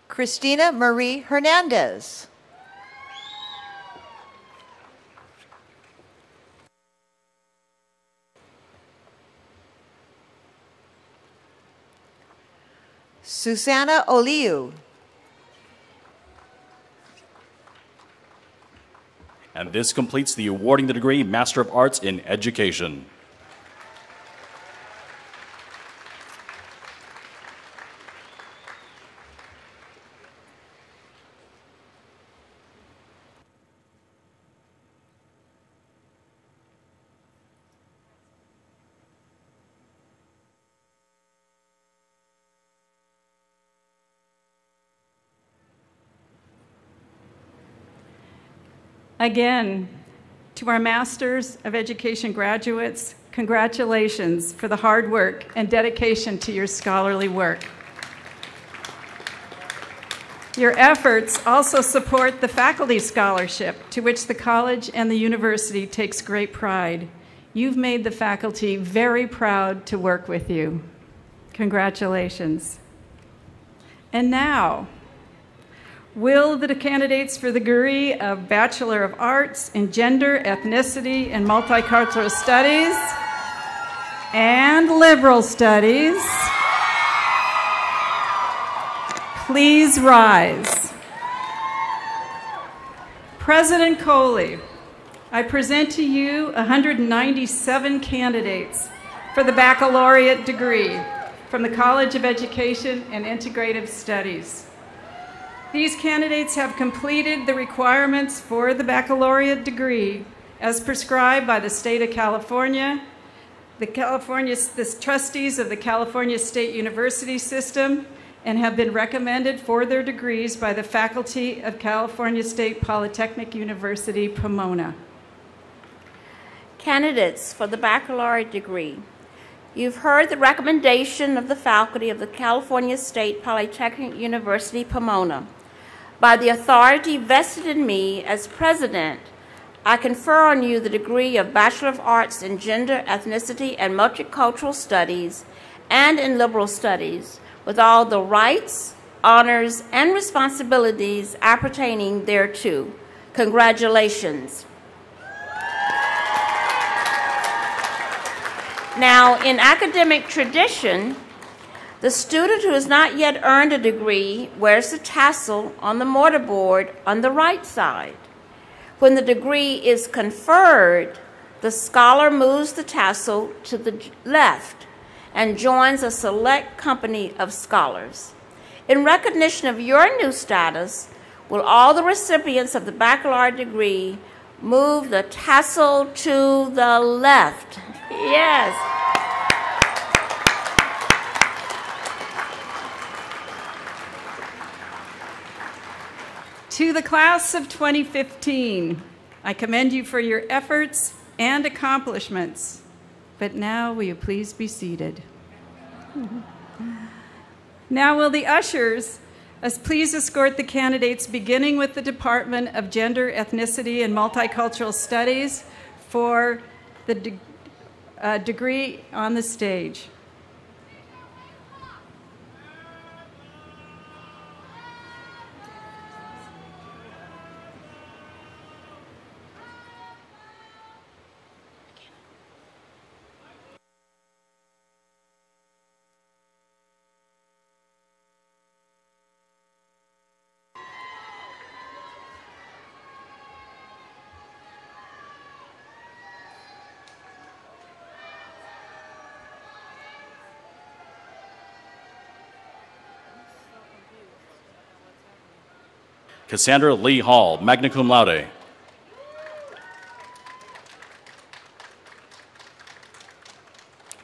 Christina Marie Hernandez. Susanna Oliu. And this completes the awarding the degree Master of Arts in Education. Again, to our Masters of Education graduates, congratulations for the hard work and dedication to your scholarly work. Your efforts also support the faculty scholarship, to which the college and the university takes great pride. You've made the faculty very proud to work with you. Congratulations. And now, will the candidates for the degree of Bachelor of Arts in Gender, Ethnicity, and Multicultural Studies and Liberal Studies please rise? President Coley, I present to you 197 candidates for the baccalaureate degree from the College of Education and Integrative Studies. These candidates have completed the requirements for the baccalaureate degree as prescribed by the state of California, the trustees of the California State University System, and have been recommended for their degrees by the faculty of California State Polytechnic University, Pomona. Candidates for the baccalaureate degree. You've heard the recommendation of the faculty of the California State Polytechnic University, Pomona. By the authority vested in me as president, I confer on you the degree of Bachelor of Arts in Gender, Ethnicity, and Multicultural Studies and in Liberal Studies, with all the rights, honors, and responsibilities appertaining thereto. Congratulations. Now, in academic tradition, the student who has not yet earned a degree wears the tassel on the mortarboard on the right side. When the degree is conferred, the scholar moves the tassel to the left and joins a select company of scholars. In recognition of your new status, will all the recipients of the baccalaureate degree move the tassel to the left? Yes. To the class of 2015, I commend you for your efforts and accomplishments. But now, will you please be seated? Now, will the ushers please escort the candidates, beginning with the Department of Gender, Ethnicity, and Multicultural Studies, for the degree on the stage. Cassandra Lee Hall, magna cum laude.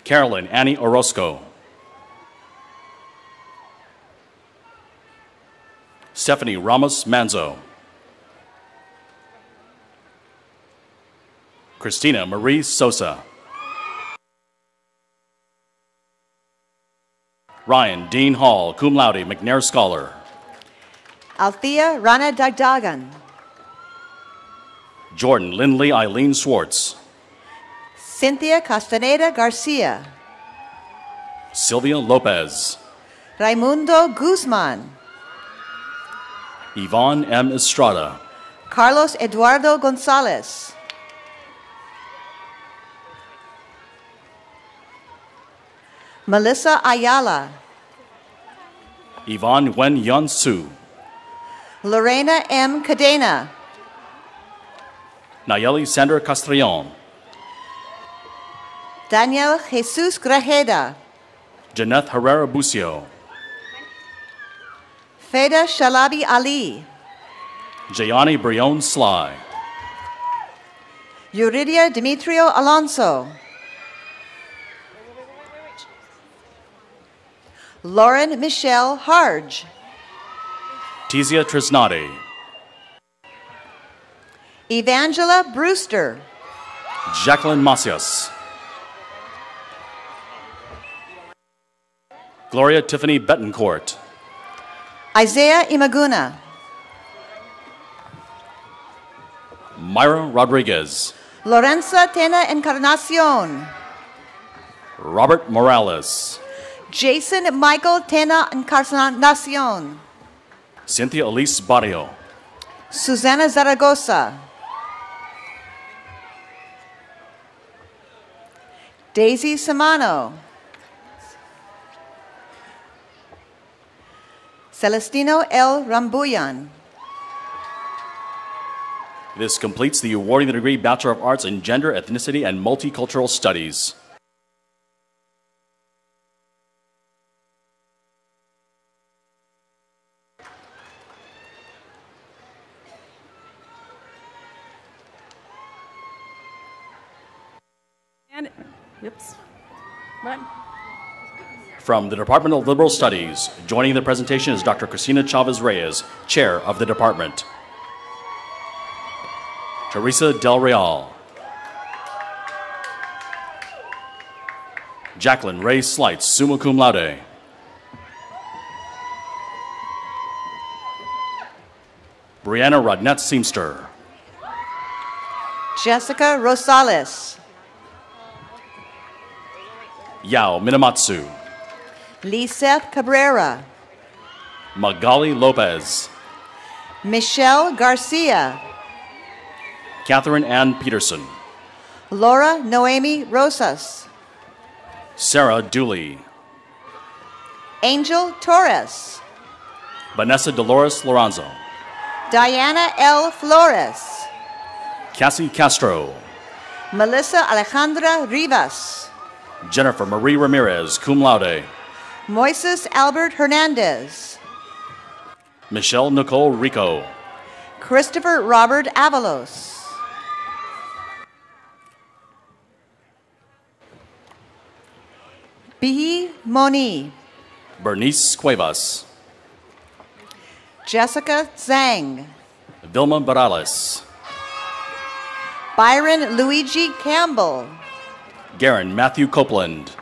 Carolyn Annie Orozco. Stephanie Ramos Manzo. Christina Marie Sosa. Ryan Dean Hall, cum laude, McNair Scholar. Althea Rana Dagdagan. Jordan Lindley Eileen Swartz. Cynthia Castaneda Garcia. Sylvia Lopez. Raimundo Guzman. Yvonne M. Estrada. Carlos Eduardo Gonzalez. Melissa Ayala. Yvonne Wen Yun Su. Lorena M. Cadena. Nayeli Sandra Castrillon, Daniel Jesus Grajeda, Janeth Herrera Bucio, Feda Shalabi Ali, Jayani Brion Sly, Yuridia Demetrio Alonso, Lauren Michelle Harge, Tizia Trisnati, Evangela Brewster, Jacqueline Macias, Gloria Tiffany Betancourt, Isaiah Imaguna, Myra Rodriguez, Lorenza Tena Encarnacion, Robert Morales, Jason Michael Tena Encarnacion, Cynthia Elise Barrio, Susana Zaragoza, Daisy Samano, Celestino L. Rambuyan. This completes the awarding the degree Bachelor of Arts in Gender, Ethnicity, and Multicultural Studies. And, oops. What? From the Department of Liberal Studies, joining the presentation is Dr. Cristina Chavez Reyes, Chair of the Department. Teresa Del Real, Jacqueline Ray Slights, summa cum laude. Brianna Rodnett Seamster, Jessica Rosales, Yao Minamatsu, Liseth Cabrera, Magali Lopez, Michelle Garcia, Catherine Ann Peterson, Laura Noemi Rosas, Sarah Dooley, Angel Torres, Vanessa Dolores Lorenzo, Diana L. Flores, Cassie Castro, Melissa Alejandra Rivas, Jennifer Marie Ramirez, cum laude, Moises Albert Hernandez, Michelle Nicole Rico, Christopher Robert Avalos, Bihi Moni, Bernice Cuevas, Jessica Zhang, Vilma Barales, Byron Luigi Campbell, Garen Matthew Copeland,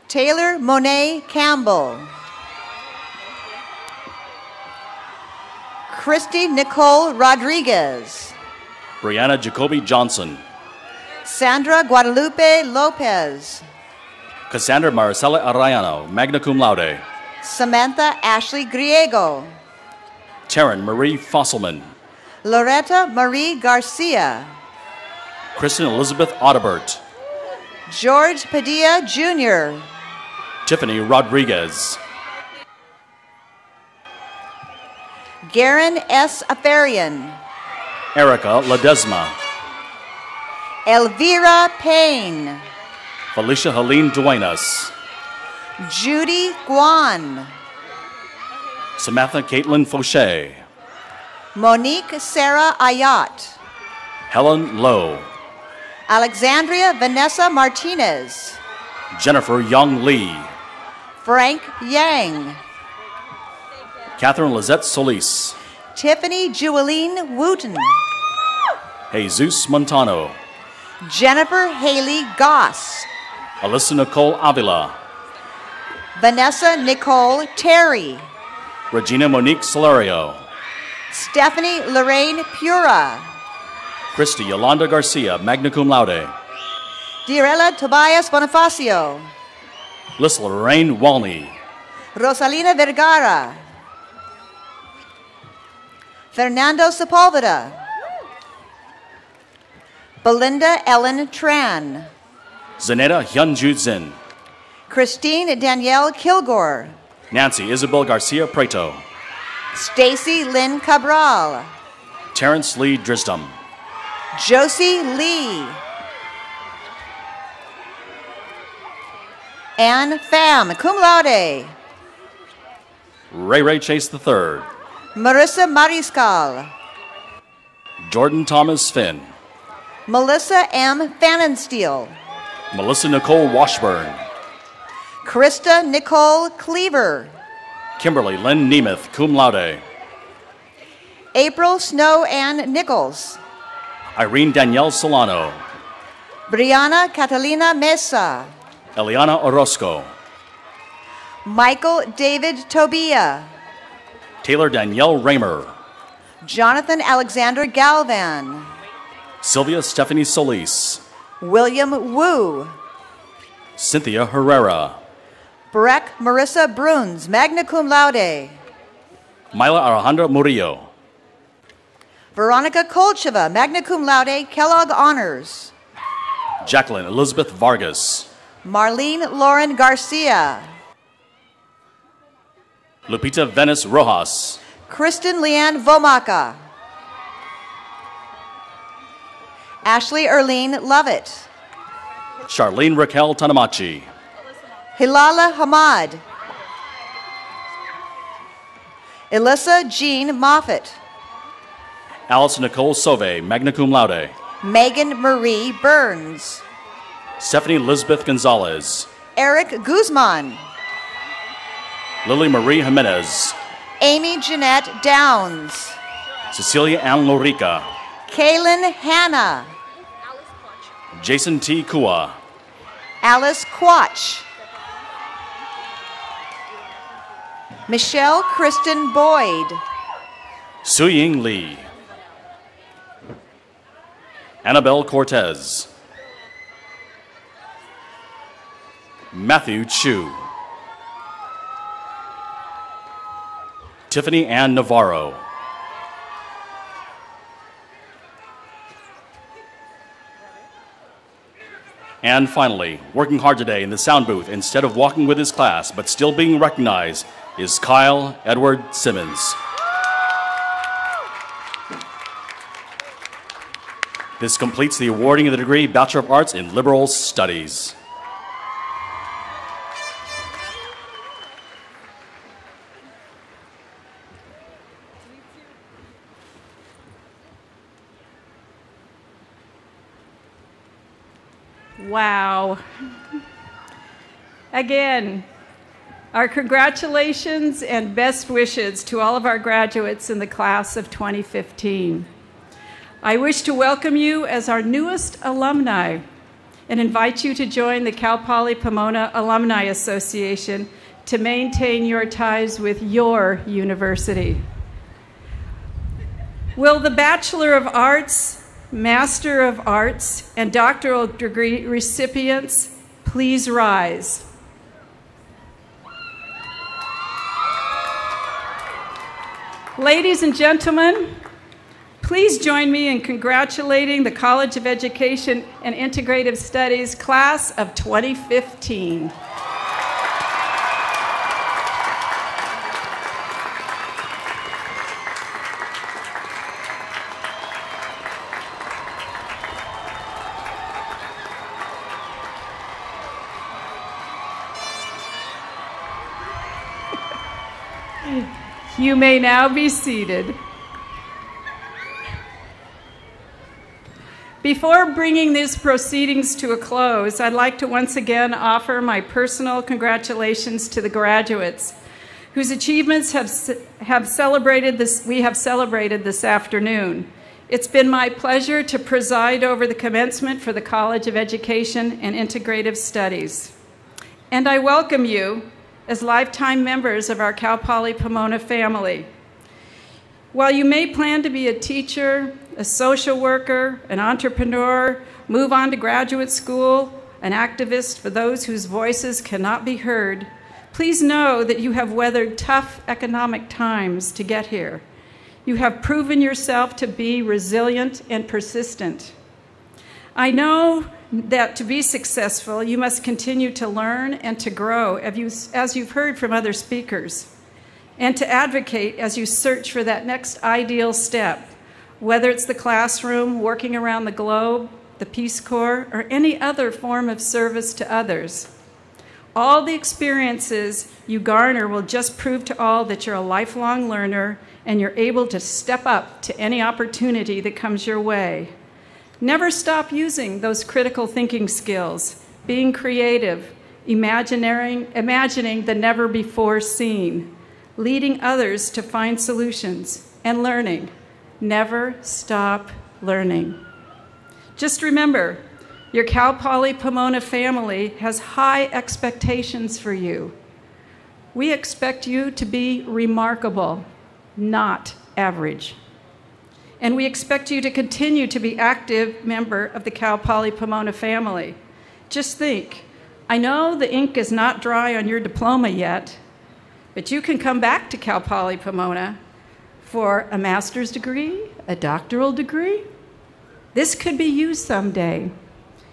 Taylor Monet Campbell, Christy Nicole Rodriguez, Brianna Jacoby Johnson, Sandra Guadalupe Lopez, Cassandra Maricela Arayano, magna cum laude, Samantha Ashley Griego, Taryn Marie Fosselman, Loretta Marie Garcia, Kristen Elizabeth Audibert, George Padilla Jr., Tiffany Rodriguez, Garen S. Afarian, Erica Ledesma, Elvira Payne, Felicia Helene Duenas, Judy Guan, Samantha Caitlin Fauché, Monique Sarah Ayat, Helen Lowe, Alexandria Vanessa Martinez, Jennifer Young Lee, Frank Yang, Catherine Lizette Solis, Tiffany Jeweline Wooten, Jesus Montano, Jennifer Haley Goss, Alyssa Nicole Avila, Vanessa Nicole Terry, Regina Monique Solario, Stephanie Lorraine Pura, Christy Yolanda Garcia, magna cum laude, Dirella Tobias Bonifacio, Lissa Lorraine Walney, Rosalina Vergara, Fernando Sepulveda, Belinda Ellen Tran, Zaneta Hyunju Zin, Christine Danielle Kilgore, Nancy Isabel Garcia Preto, Stacy Lynn Cabral, Terrence Lee Drisdom, Josie Lee. Anne Pham, cum laude. Ray Ray Chase III. Marissa Mariscal. Jordan Thomas Finn. Melissa M. Fannenstiel. Melissa Nicole Washburn. Krista Nicole Cleaver. Kimberly Lynn Nemeth, cum laude. April Snow Ann Nichols. Irene Danielle Solano. Brianna Catalina Mesa. Eliana Orozco. Michael David Tobia. Taylor Danielle Raymer. Jonathan Alexander Galvan. Sylvia Stephanie Solis. William Wu. Cynthia Herrera. Breck Marissa Bruns, magna cum laude. Myla Alejandra Murillo. Veronica Kolcheva, magna cum laude, Kellogg Honors. Jacqueline Elizabeth Vargas. Marlene Lauren Garcia. Lupita Venice Rojas. Kristen Leanne Vomaka. Ashley Erlene Lovett. Charlene Raquel Tanamachi. Hilala Hamad. Elissa Jean Moffett. Alice Nicole Sove, magna cum laude. Megan Marie Burns. Stephanie Elizabeth Gonzalez. Eric Guzman. Lily Marie Jimenez. Amy Jeanette Downs. Cecilia Ann Lorica. Kaylin Hanna. Jason T. Kua. Alice Quach. Michelle Kristen Boyd. Suying Lee. Annabelle Cortez. Matthew Chu. Tiffany Ann Navarro. And finally, working hard today in the sound booth instead of walking with his class but still being recognized is Kyle Edward Simmons. This completes the awarding of the degree Bachelor of Arts in Liberal Studies. Wow. Again, our congratulations and best wishes to all of our graduates in the class of 2015. I wish to welcome you as our newest alumni and invite you to join the Cal Poly Pomona Alumni Association to maintain your ties with your university. Will the Bachelor of Arts, Master of Arts, and doctoral degree recipients please rise? Ladies and gentlemen, please join me in congratulating the College of Education and Integrative Studies class of 2015. You may now be seated. Before bringing these proceedings to a close, I'd like to once again offer my personal congratulations to the graduates whose achievements we have celebrated this afternoon. It's been my pleasure to preside over the commencement for the College of Education and Integrative Studies. And I welcome you as lifetime members of our Cal Poly Pomona family. While you may plan to be a teacher, a social worker, an entrepreneur, move on to graduate school, an activist for those whose voices cannot be heard, please know that you have weathered tough economic times to get here. You have proven yourself to be resilient and persistent. I know that to be successful, you must continue to learn and to grow, as you've heard from other speakers, and to advocate as you search for that next ideal step, whether it's the classroom, working around the globe, the Peace Corps, or any other form of service to others. All the experiences you garner will just prove to all that you're a lifelong learner and you're able to step up to any opportunity that comes your way. Never stop using those critical thinking skills, being creative, imagining the never before seen, leading others to find solutions, and learning. Never stop learning. Just remember, your Cal Poly Pomona family has high expectations for you. We expect you to be remarkable, not average. And we expect you to continue to be active member of the Cal Poly Pomona family. Just think, I know the ink is not dry on your diploma yet, but you can come back to Cal Poly Pomona for a master's degree, a doctoral degree. This could be you someday.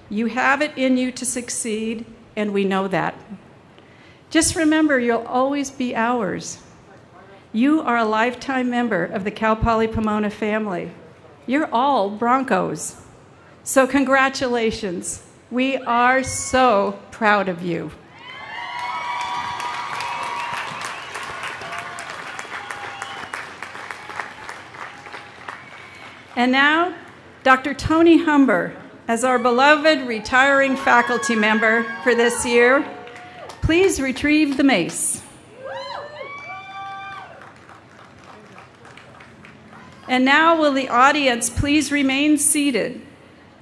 You have it in you to succeed, and we know that. Just remember, you'll always be ours. You are a lifetime member of the Cal Poly Pomona family. You're all Broncos. So congratulations. We are so proud of you. And now, Dr. Tony Humber, as our beloved retiring faculty member for this year, please retrieve the mace. And now will the audience please remain seated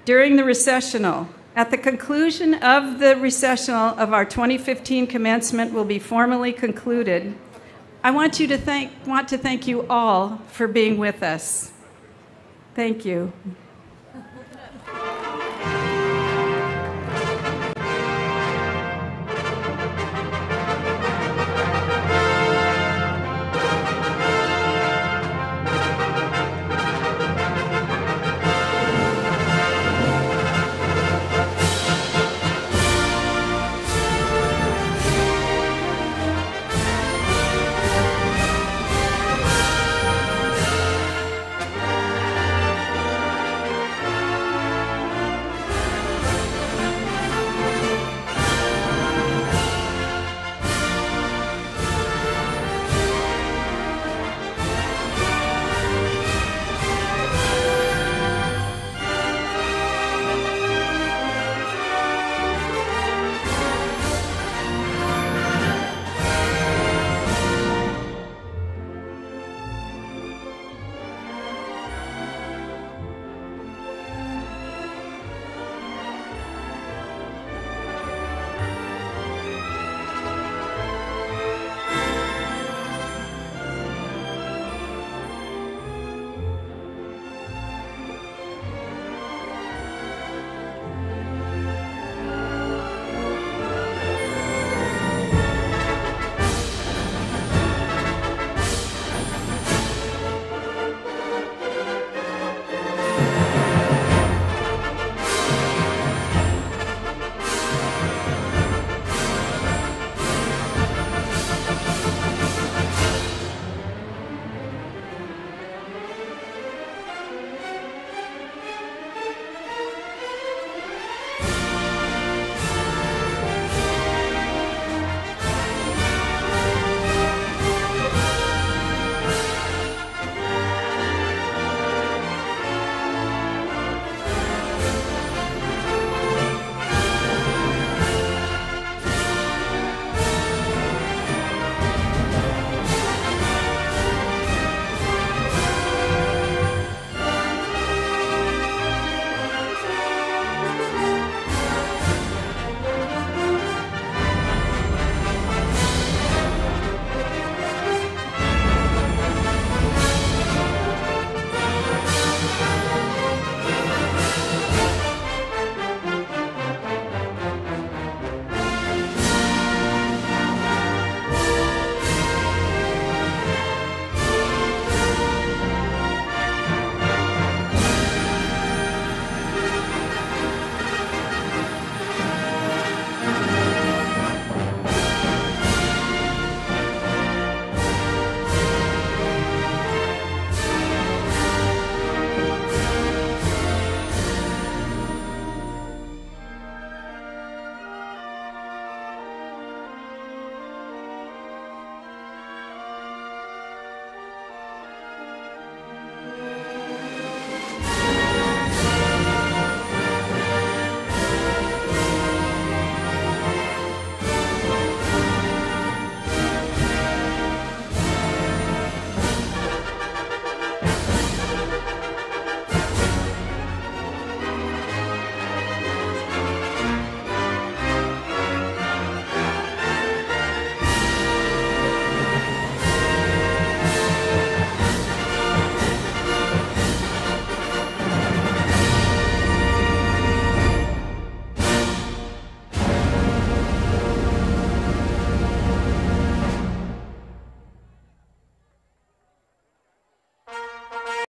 during the recessional. At the conclusion of the recessional of our 2015 commencement will be formally concluded. I want to thank you all for being with us. Thank you.